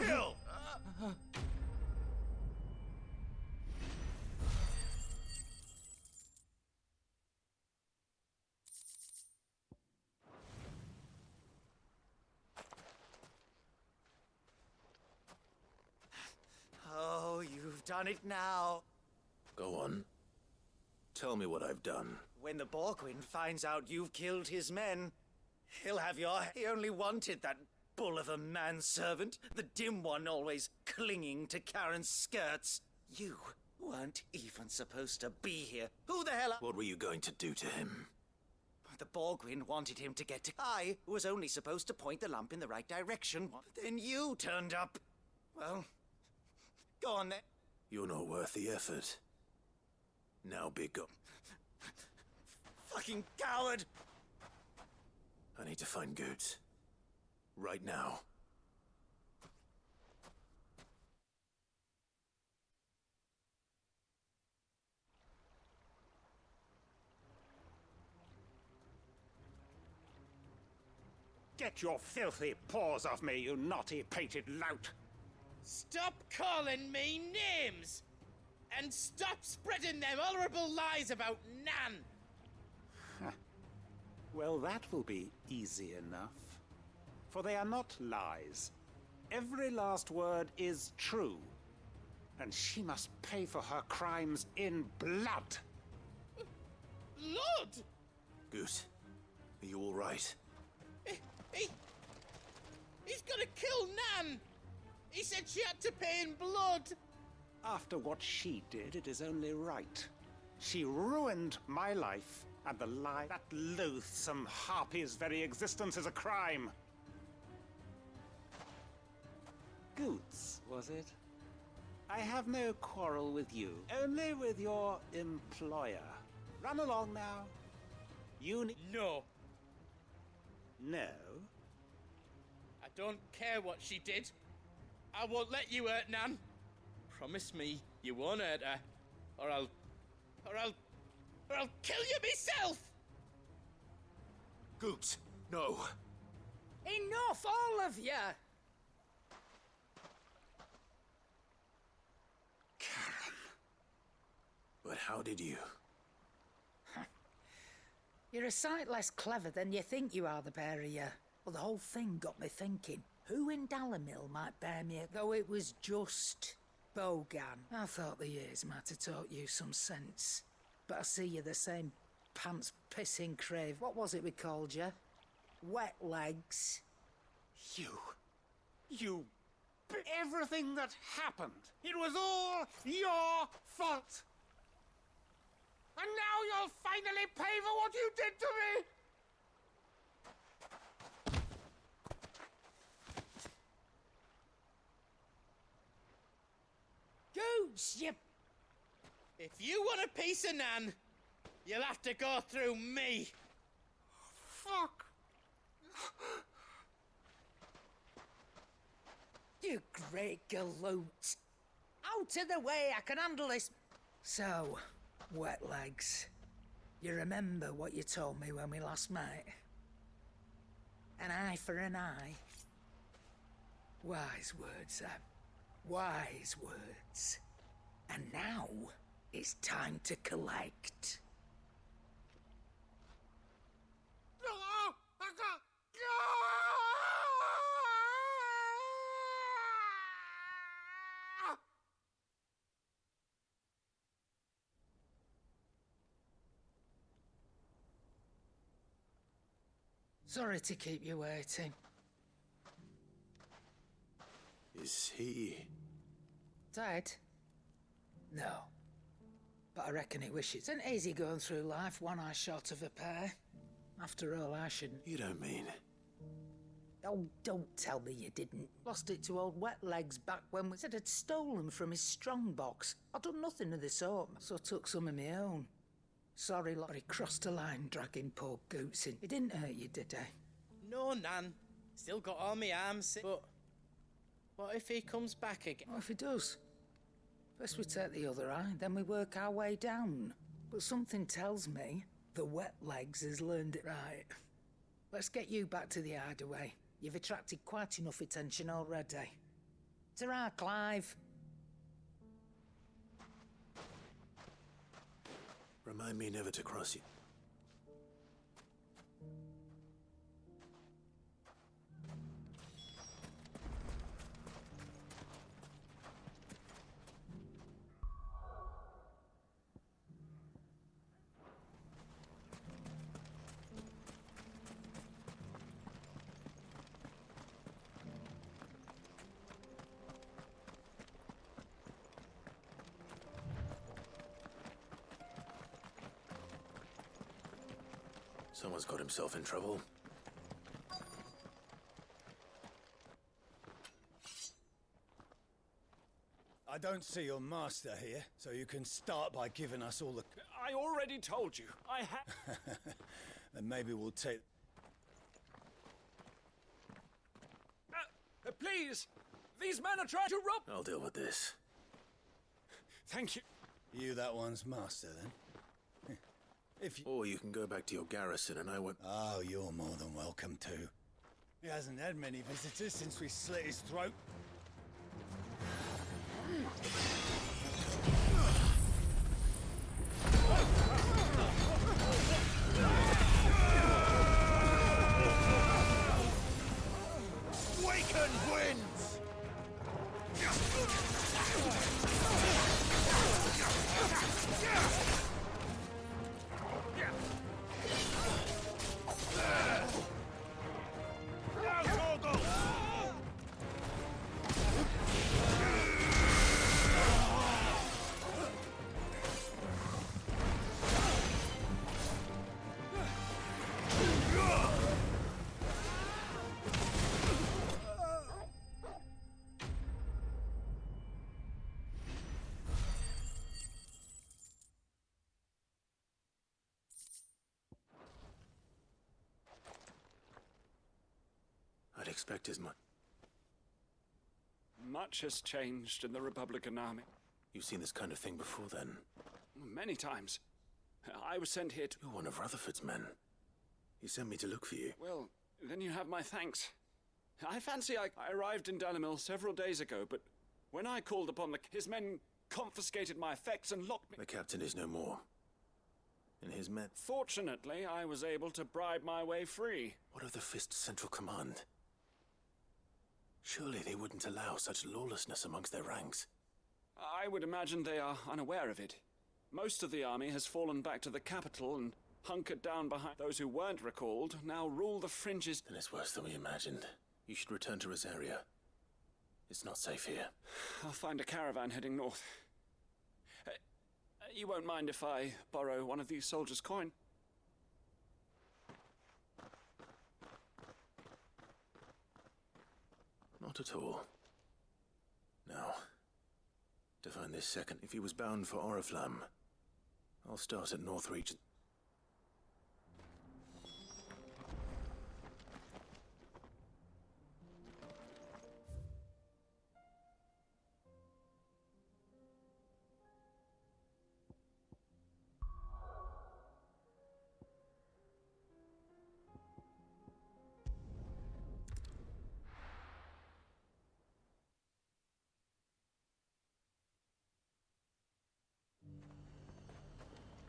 Speaker 12: Kill!
Speaker 7: Oh, you've done it now.
Speaker 5: Go on. Tell me what I've done.
Speaker 7: When the Borgwyn finds out you've killed his men, he'll have your... He only wanted that bull of a manservant, the dim one always clinging to Karen's skirts. You weren't even supposed to be here. Who the hell...
Speaker 5: What were you going to do to him?
Speaker 7: The Borgwyn wanted him to get to... I was only supposed to point the lamp in the right direction. Then you turned up. Well, go on then.
Speaker 5: You're not worth the effort. Now be gone.
Speaker 7: Fucking coward!
Speaker 5: I need to find Goots. Right now.
Speaker 2: Get your filthy paws off me, you naughty-pated lout!
Speaker 22: Stop calling me names! And stop spreading them horrible lies about Nan!
Speaker 2: Well, that will be easy enough. For they are not lies. Every last word is true. And she must pay for her crimes in blood.
Speaker 22: Blood?
Speaker 5: Goot, are you all right?
Speaker 22: He's gonna kill Nan! He said she had to pay in blood!
Speaker 2: After what she did, it is only right. She ruined my life, and the lie that loathsome harpy's very existence is a crime. Goots, was it? I have no quarrel with you, only with your employer. Run along now. You need...
Speaker 22: No.
Speaker 2: No?
Speaker 22: I don't care what she did. I won't let you hurt Nan. Promise me you won't hurt her, or I'll kill you myself!
Speaker 5: Goots, no.
Speaker 20: Enough, all of you!
Speaker 5: But how did you?
Speaker 20: You're a sight less clever than you think you are, the pair of you. Well, the whole thing got me thinking, who in Dalamil might bear me, though it was just Bogan. I thought the years might have taught you some sense. But I see you're the same pants-pissing crave. What was it we called you? Wet legs.
Speaker 2: You... Everything that happened, it was all your fault! And now you'll finally pay for what you did to me!
Speaker 20: Goots, you...
Speaker 22: If you want a piece of Nan, you'll have to go through me.
Speaker 2: Fuck!
Speaker 20: You great galoot. Out of the way, I can handle this. So, wet legs, you remember what you told me when we last met? An eye for an eye. Wise words, Sam. Wise words. And now, it's time to collect. Sorry to keep you waiting.
Speaker 5: Is he...
Speaker 20: Dead? No. But I reckon he wishes. It's an easy going through life, one eye short of a pair. After all, I shouldn't.
Speaker 5: You don't mean...
Speaker 20: Oh, don't tell me you didn't. Lost it to old Wet Legs back when we said I'd stolen from his strongbox. I'd done nothing of the sort, so I took some of my own. Sorry, lot, he crossed a line dragging poor Goots in. He didn't hurt you, did he?
Speaker 22: No, Nan. Still got all my arms, but... What if he comes back again?
Speaker 20: What if he does? First we take the other eye, then we work our way down. But something tells me the wet legs has learned it right. Let's get you back to the hideaway. You've attracted quite enough attention already. Ta-ra, Clive.
Speaker 5: Remind me never to cross you. Someone's got himself in trouble.
Speaker 3: I don't see your master here, so you can start by giving us all the...
Speaker 6: I already told you. I have...
Speaker 3: Then maybe we'll take...
Speaker 6: Please! These men are trying to rob...
Speaker 5: I'll deal with this.
Speaker 6: Thank you.
Speaker 3: You that one's master, then?
Speaker 5: Or you can go back to your garrison and I won't...
Speaker 3: Oh, you're more than welcome to. He hasn't had many visitors since we slit his throat.
Speaker 17: Waken winds!
Speaker 5: I'd expect as much.
Speaker 6: Much has changed in the Republican army.
Speaker 5: You've seen this kind of thing before, then?
Speaker 6: Many times. I was sent here to...
Speaker 5: You're one of Rutherford's men. He sent me to look for you.
Speaker 6: Well, then you have my thanks. I fancy I arrived in Dalimil several days ago, but when I called upon his men confiscated my effects and locked me...
Speaker 5: The captain is no more. And his men...
Speaker 6: Fortunately, I was able to bribe my way free.
Speaker 5: What of the Fist's Central Command? Surely they wouldn't allow such lawlessness amongst their ranks.
Speaker 6: I would imagine they are unaware of it. Most of the army has fallen back to the capital and hunkered down behind. Those who weren't recalled now rule the fringes.
Speaker 5: Then it's worse than we imagined. You should return to Rosaria. It's not safe here.
Speaker 6: I'll find a caravan heading north. You won't mind if I borrow one of these soldiers' coin?
Speaker 5: Not at all. Now, to find this second, if he was bound for Oriflamme, I'll start at North Region.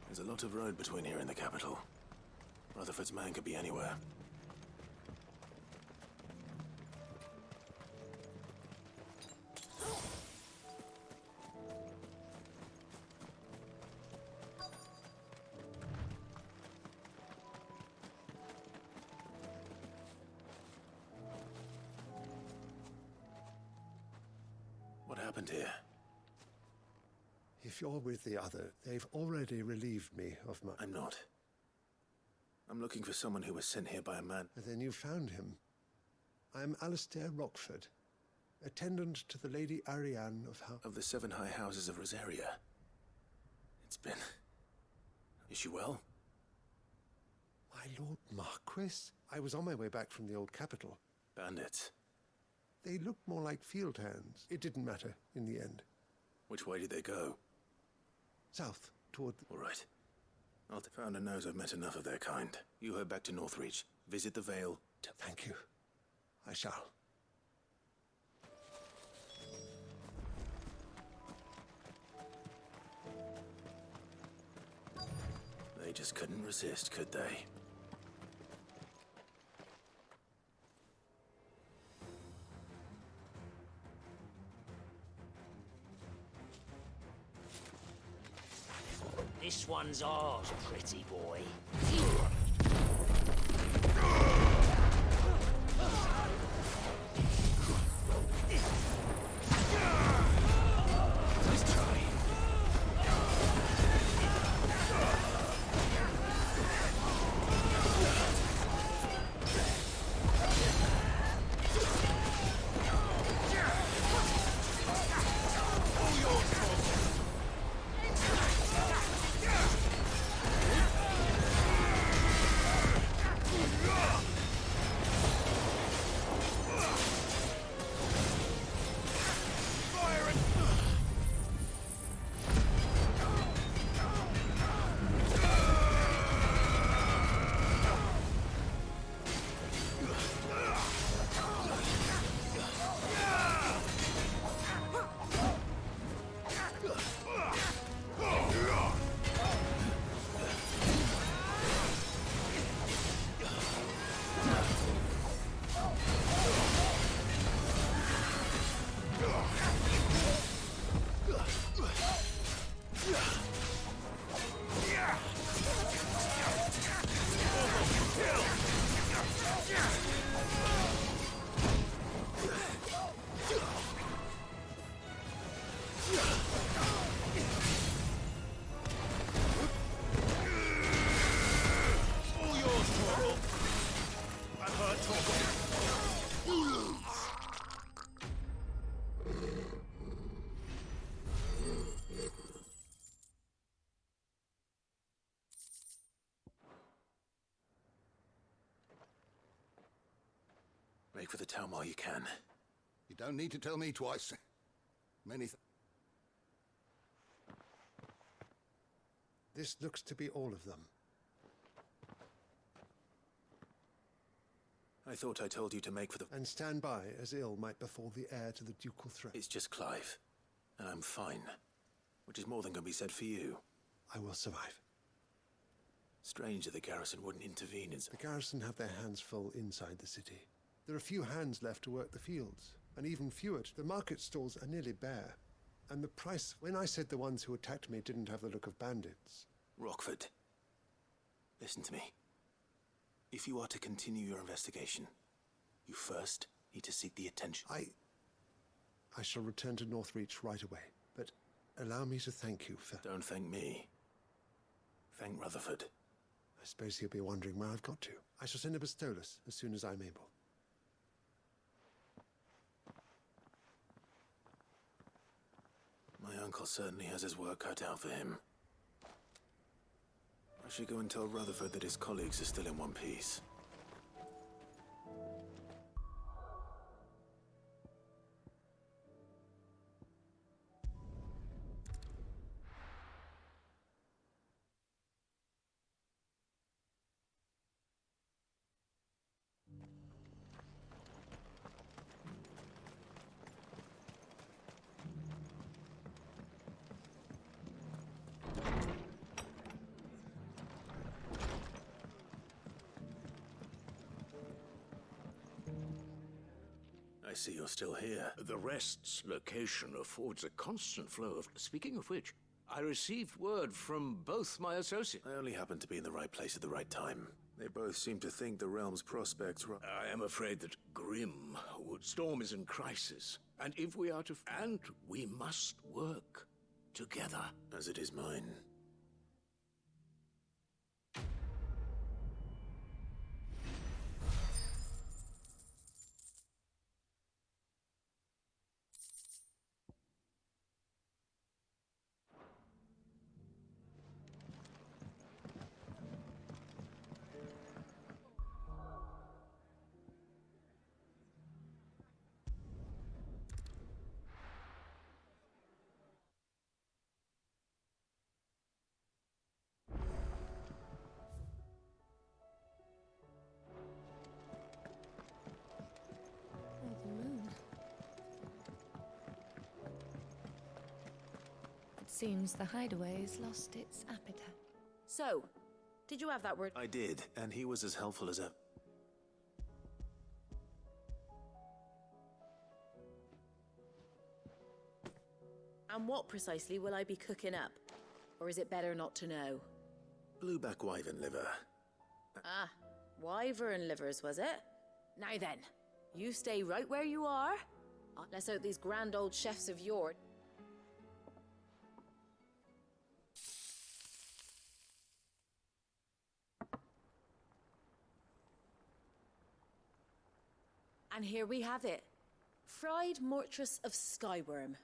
Speaker 5: There's a lot of road between here and the capital. Rutherford's man could be anywhere. What happened here?
Speaker 9: If you're with the other, they've already relieved me of my...
Speaker 5: I'm not. I'm looking for someone who was sent here by a man.
Speaker 9: Then you found him. I'm Alistair Rockford, attendant to the Lady Ariane
Speaker 5: of the 7 High Houses of Rosaria. It's been... Is she well?
Speaker 9: My Lord Marquis? I was on my way back from the old capital.
Speaker 5: Bandits.
Speaker 9: They They looked more like field hands. It didn't matter in the end.
Speaker 5: Which way did they go?
Speaker 9: South, toward the...
Speaker 5: All right. Founder knows I've met enough of their kind. You head back to Northreach. Visit the Vale.
Speaker 9: Thank you. I shall.
Speaker 5: They just couldn't resist, could they?
Speaker 14: This one's ours, pretty boy.
Speaker 5: Make for the town while you can.
Speaker 13: You don't need to tell me twice.
Speaker 9: This looks to be all of them.
Speaker 5: I thought I told you to make for the...
Speaker 9: And stand by, as ill might befall the heir to the ducal throne.
Speaker 5: It's just Clive, and I'm fine. Which is more than can be said for you.
Speaker 9: I will survive.
Speaker 5: Strange that the garrison wouldn't intervene in...
Speaker 9: The garrison have their hands full inside the city. There are few hands left to work the fields, and even fewer. The market stalls are nearly bare. And the price... When I said the ones who attacked me didn't have the look of bandits...
Speaker 5: Rockford, listen to me. If you are to continue your investigation, you first need to seek the attention...
Speaker 9: I shall return to Northreach right away, but allow me to thank you for...
Speaker 5: Don't thank me. Thank Rutherford.
Speaker 9: I suppose he'll be wondering where I've got to. I shall send a Bastolus as soon as I'm able.
Speaker 5: My uncle certainly has his work cut out for him. I should go and tell Rutherford that his colleagues are still in one piece. I see you're still here.
Speaker 21: The Rest's location affords a constant flow of... Speaking of which, I received word from both my associates.
Speaker 5: I only happened to be in the right place at the right time. They both seem to think the realm's prospects...
Speaker 21: I am afraid that Grimm would... Storm is in crisis. And if we are to... And we must work together.
Speaker 5: As it is mine.
Speaker 1: Seems the hideaway's lost its appetite.
Speaker 4: So, did you have that word?
Speaker 5: I did, and he was as helpful as a...
Speaker 4: And what precisely will I be cooking up? Or is it better not to know?
Speaker 5: Blueback wyvern liver.
Speaker 4: Ah, wyvern livers, was it? Now then, you stay right where you are. I'll let out these grand old chefs of yore. And here we have it. Fried mortress of skyworm.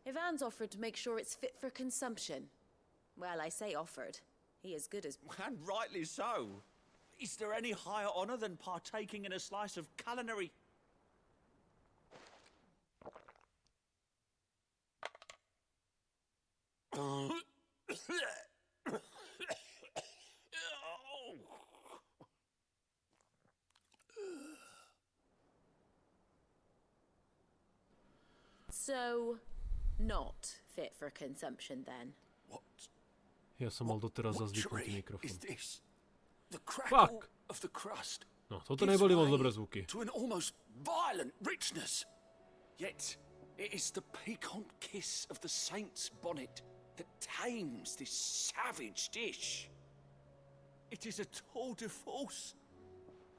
Speaker 4: Ivan's offered to make sure it's fit for consumption. Well, I say offered. He is good as...
Speaker 6: And rightly so. Is there any higher honor than partaking in a slice of culinary...
Speaker 4: So, not fit for consumption then.
Speaker 15: Ja som mal doteraz zazvyknutý mikrofón.
Speaker 6: The crackle of the crust.
Speaker 15: No, toto neboli moc dobré zvuky.
Speaker 6: To an almost violent richness. Yet, it is the piquant kiss of the saint's bonnet that tames this savage dish. It is a tour de force.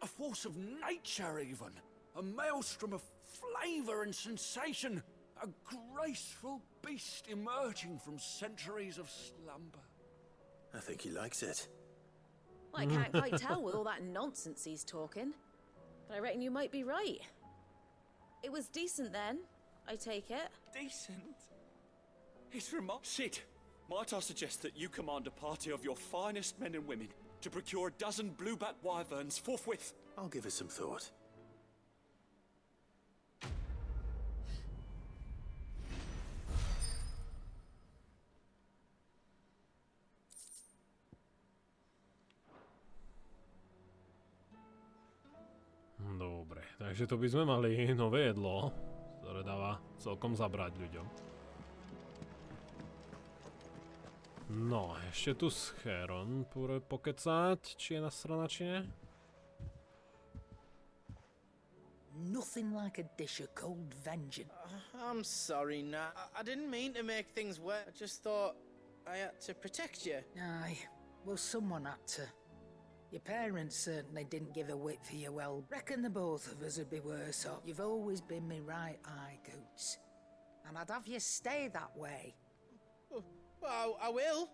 Speaker 6: A force of nature, even. A maelstrom of flavour and sensation. A graceful beast emerging from centuries of slumber.
Speaker 5: I think he likes it.
Speaker 4: Well, I can't quite tell with all that nonsense he's talking. But I reckon you might be right. It was decent then, I take it.
Speaker 6: Decent? It's remarkable. Sid, might I suggest that you command a party of your finest men and women to procure a dozen blueback wyverns forthwith?
Speaker 5: I'll give it some thought.
Speaker 15: Dobre, takže to by sme mali nové jedlo, ktoré dáva celkom zabrať ľuďom. No, ešte tu s Heron pôjde pokecať, či je nasraná, či nie?
Speaker 20: Nothing like a dish of cold vengeance.
Speaker 22: I'm sorry, Nat. I didn't mean to make things worse. I just thought I had to protect you.
Speaker 20: Aye, well, someone had to. Your parents certainly didn't give a whit for you. Well, reckon the both of us would be worse off. You've always been me right eye, Goots. And I'd have you stay that way.
Speaker 22: Well, I will.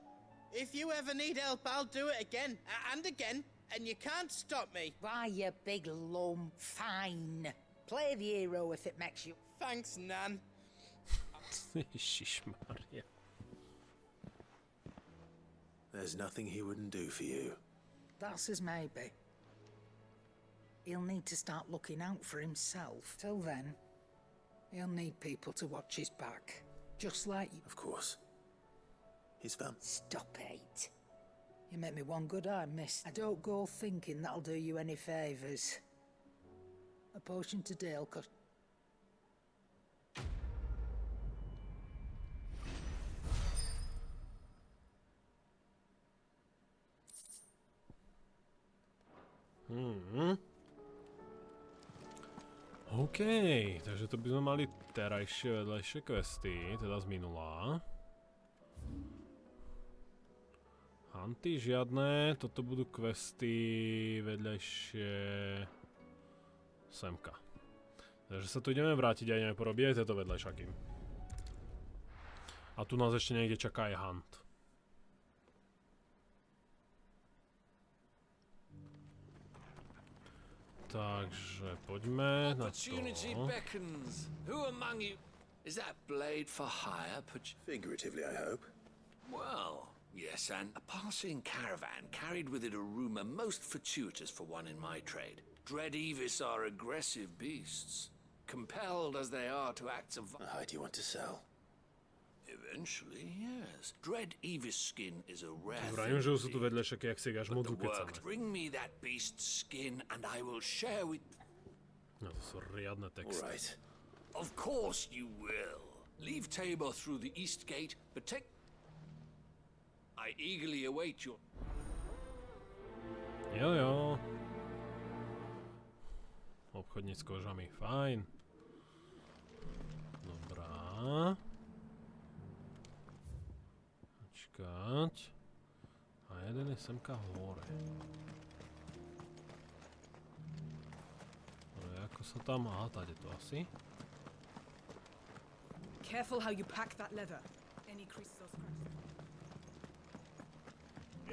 Speaker 22: If you ever need help, I'll do it again and again, and you can't stop me.
Speaker 20: Why, you big lump. Fine. Play the hero if it makes you...
Speaker 22: Thanks, Nan.
Speaker 15: Ježišmarja.
Speaker 5: There's nothing he wouldn't do for you.
Speaker 20: That's as maybe. He'll need to start looking out for himself. Till then, he'll need people to watch his back. Just like you.
Speaker 5: Of course. He's found.
Speaker 20: Stop it. You make me one good eye, miss. I don't go thinking that'll do you any favours. A potion to Dale cost...
Speaker 15: OK, takže to by sme mali terajšie vedľajšie questy, teda z minulá. Hunty žiadne, toto budú questy vedľajšie semka. Takže sa tu ideme vrátiť a ideme porobiť aj tieto vedľajšaky. A tu nás ešte niekde čaká aj hunt. Takže poďme na to.
Speaker 21: Opportunity beckons. Who among you is that blade for hire?
Speaker 5: Figuratively, I hope.
Speaker 21: Well, yes, and a passing caravan carried with it a rumor most fortuitous for one in my trade. Dread Evis are aggressive beasts, compelled as they are to acts of...
Speaker 5: How do you want to sell?
Speaker 21: Eventually, yes. Dread Evis skin is a rare
Speaker 15: Vrajím, že sú tu vedľajšaky, jak si až moc ukecame.
Speaker 21: Bring me that beast's skin and I will share with...
Speaker 15: No to sú riadne texty.
Speaker 21: Right. Of course you will. Leave Tabor through the east gate, but take...
Speaker 6: I eagerly await your...
Speaker 15: Jo. Obchodník s kožami, fajn. Dobrá. Počkať. A jeden je semka hore. Dobre, ako sa tam... Aha, tady to asi.
Speaker 8: Careful how you pack that leather. Any creases or scratches.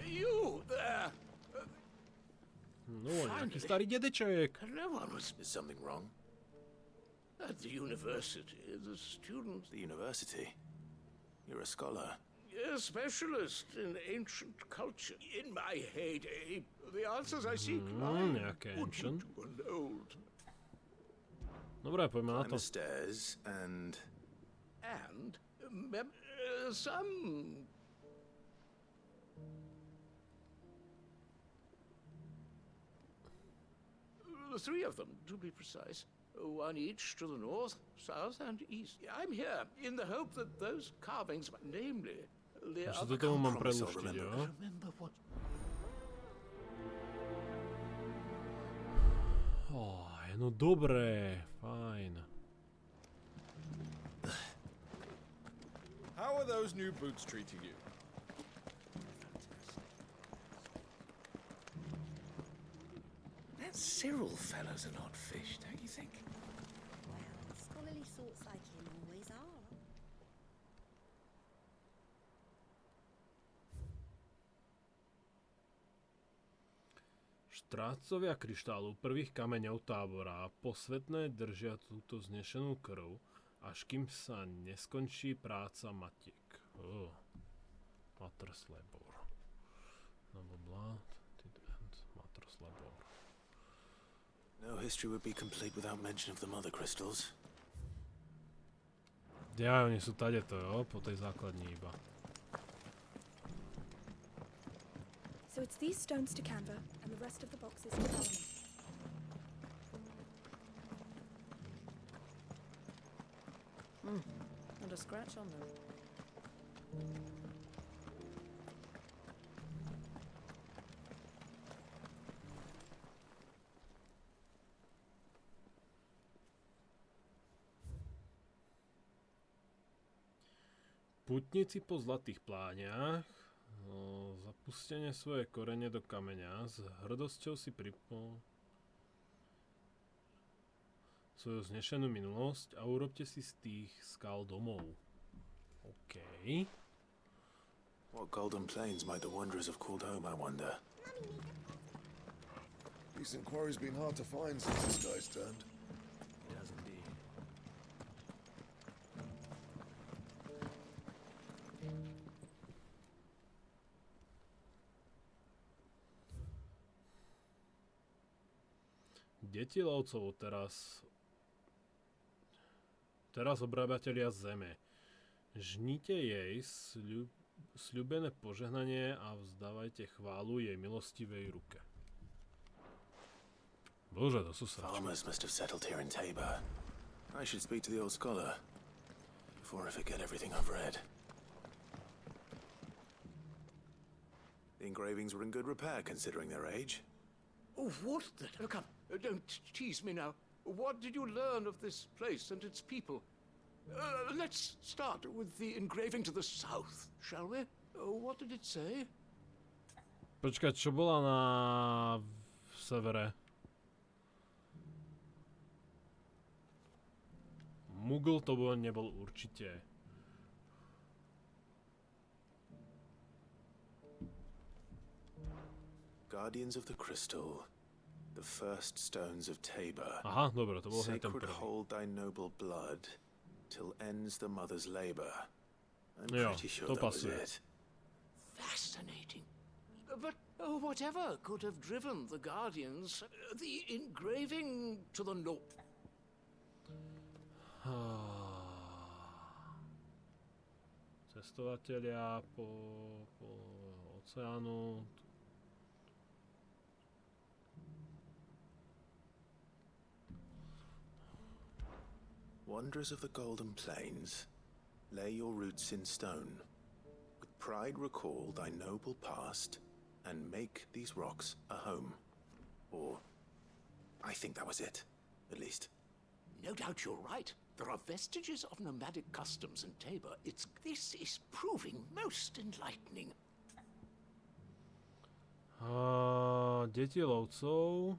Speaker 6: You there!
Speaker 15: No, nejaký starý dedeček.
Speaker 5: No one was... Is something wrong? At the university, the students... The university? You're a scholar. A specialist in ancient culture. In my heyday, the answers I seek lie
Speaker 15: nejaké ancient.
Speaker 5: and old.
Speaker 15: Dobre, poďme na to.
Speaker 5: Stairs and...
Speaker 6: And some... Three of them, to be precise. One each to the north, south, and east. I'm here in the hope that those carvings, namely the
Speaker 15: Ešte
Speaker 6: other...
Speaker 15: do toho mám preluštiť, jo?
Speaker 6: Remember what...
Speaker 15: No dobré, fajn.
Speaker 11: How are those new boots treating you?
Speaker 6: That Cyril fellow's an odd fish, don't you think?
Speaker 23: Well, scholarly sorts like him always are.
Speaker 15: Štrácovia kryštálu prvých kameňov tábora posvetné držia túto znešenú krv, až kým sa neskončí práca matiek. Mother's labor. Noble blood, did end mother's labor.
Speaker 5: No history would be complete without mention of the mother crystals.
Speaker 15: Ja, oni sú tadeto, jo? Po tej základni iba.
Speaker 23: So it's these stones to Canva, and the rest of the boxes to Bellamy.
Speaker 4: Not a scratch on them.
Speaker 15: Putníci po zlatých pláňach, zapustenie svoje korene do kameňa, s hrdosťou si svoju znešenú minulosť a urobte si z tých skal domov. OK.
Speaker 5: What golden plains might the wanderers have called home, I wonder?
Speaker 17: Decent quarry's been hard to find since this guy's turned.
Speaker 19: It has indeed.
Speaker 15: Deti lovcov teraz obrábatelia zeme. Žnite jej sľubené požehnanie a vzdávajte chválu jej milostivej ruke. Bože, to sú sračky.
Speaker 5: Farmers must have settled here in Tabor. I should speak to the old scholar before I forget everything I've read. The engravings were in good repair considering their age.
Speaker 6: Oh, what the... Oh, come, don't tease me now. What did you learn of this place and its people? Let's start with the engraving to the south, shall we? What did it say?
Speaker 15: Počkať, čo bola na severe? Mugl to nebol určite.
Speaker 5: Guardians of the Crystal, the first stones of Tabor.
Speaker 15: Aha, dobre, to bol hneď ten
Speaker 5: Sacred
Speaker 15: prvý.
Speaker 5: hold thy noble blood till ends the mother's labor. I'm
Speaker 15: Jo,
Speaker 5: pretty sure
Speaker 15: to
Speaker 5: that was
Speaker 15: pasuje.
Speaker 5: it.
Speaker 6: Fascinating. But whatever could have driven the Guardians, the engraving to the north.
Speaker 15: Cestovatelia po oceánu.
Speaker 5: Wanderers of the Golden Plains, lay your roots in stone. With pride recall thy noble past and make these rocks a home. Or, I think that was it, at least.
Speaker 21: No doubt you're right. There are vestiges of nomadic customs in Tabor. This is proving most enlightening.
Speaker 15: Deti lovcov.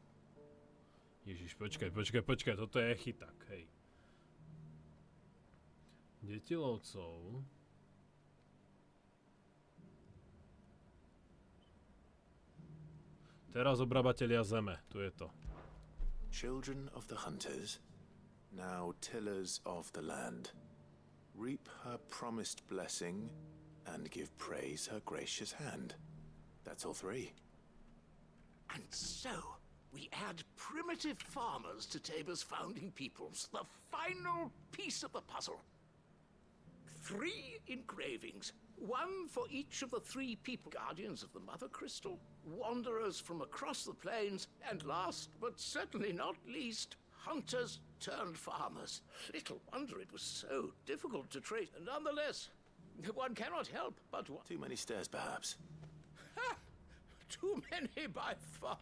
Speaker 15: Ježiš, počkaj, toto je chyták, hej. Deti lovcov. Teraz obrábatelia zeme, tu je to.
Speaker 5: Children of the hunters, now tillers of the land, reap her promised blessing and give praise her gracious hand. That's all three.
Speaker 21: And so, we add primitive farmers to Tabor's founding peoples, the final piece of the puzzle. 3 engravings, one for each of the 3 people, guardians of the Mother Crystal, wanderers from across the plains, and last but certainly not least, hunters turned farmers. Little wonder it was so difficult to trace. Nonetheless, one cannot help but...
Speaker 5: Too many stairs, perhaps.
Speaker 21: Ha! Too many by far.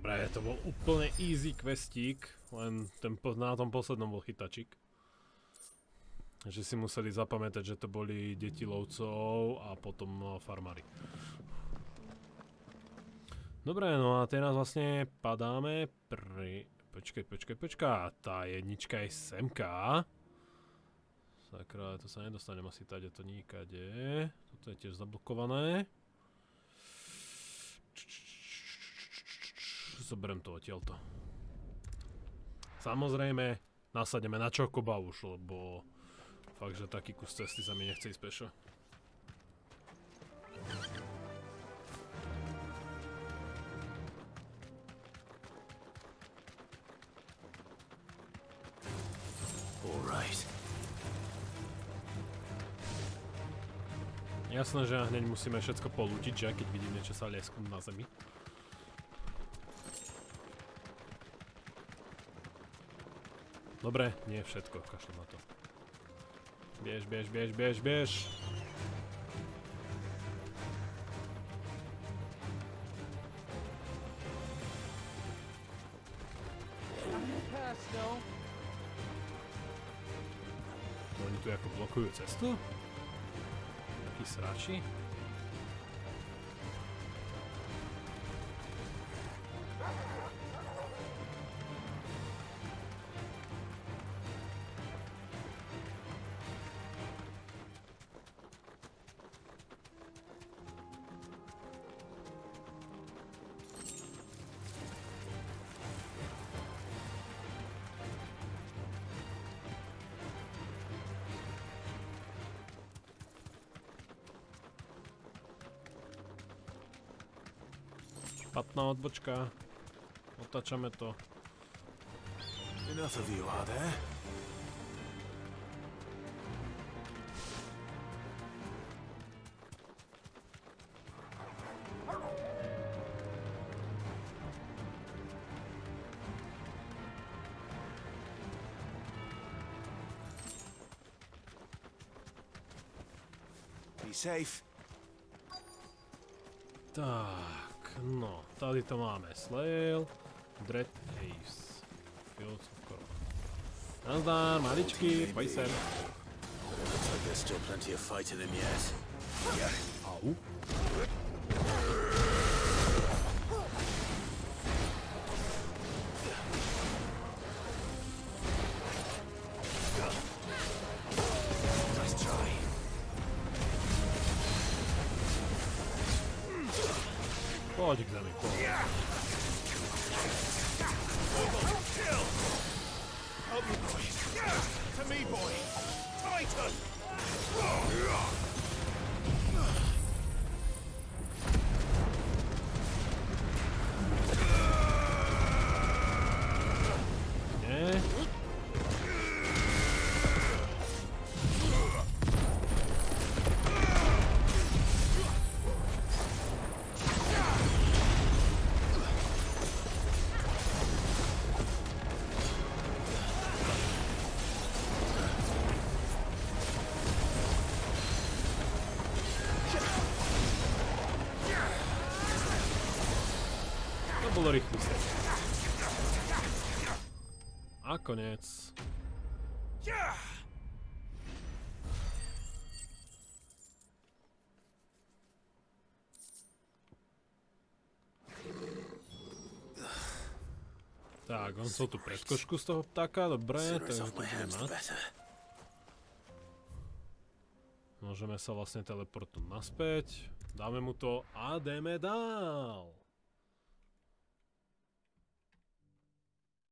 Speaker 15: Dobre, to bol úplne easy questík, len na tom poslednom bol chytačik. Že si museli zapamätať, že to boli deti lovcov a potom farmári. Dobre, no a teraz vlastne padáme pri... Počkaj, tá jednička je semka. Sakra, to sa nedostanem asi tade, to nikade. Toto je tiež zablokované. Zoberiem to odtiaľto. Samozrejme, nasadneme na čokoba už, lebo fakt, že taký kus cesty sa mi nechce ísť pešo.
Speaker 5: Alright.
Speaker 15: Jasné, že hneď musíme všetko polútiť, že keď vidím niečo sa liesknúť na zemi. Dobre, nie všetko, kašľam na to. Bež. Oni tu ako blokujú cestu? Takí sráči? Špatná odbočka. Otáčame to.
Speaker 5: Enough of you, are there? Be safe.
Speaker 15: Tak, no, tady to máme. Slail, Dread Ace, Fields of Corp. Nazdar, maličky, pojď sem.
Speaker 5: Looks like there's still plenty of fight in him yet.
Speaker 15: Au.
Speaker 5: Nice try.
Speaker 15: Poď k zemi, poď.
Speaker 5: Help me, boy. To me, boy. Titan.
Speaker 15: Nie. bolo rýchly set. A koniec. Tak, on chcel tú predkošku z toho ptáka, dobre, takže to bude mať. Môžeme sa vlastne teleportnúť naspäť, dáme mu to a ideme dál.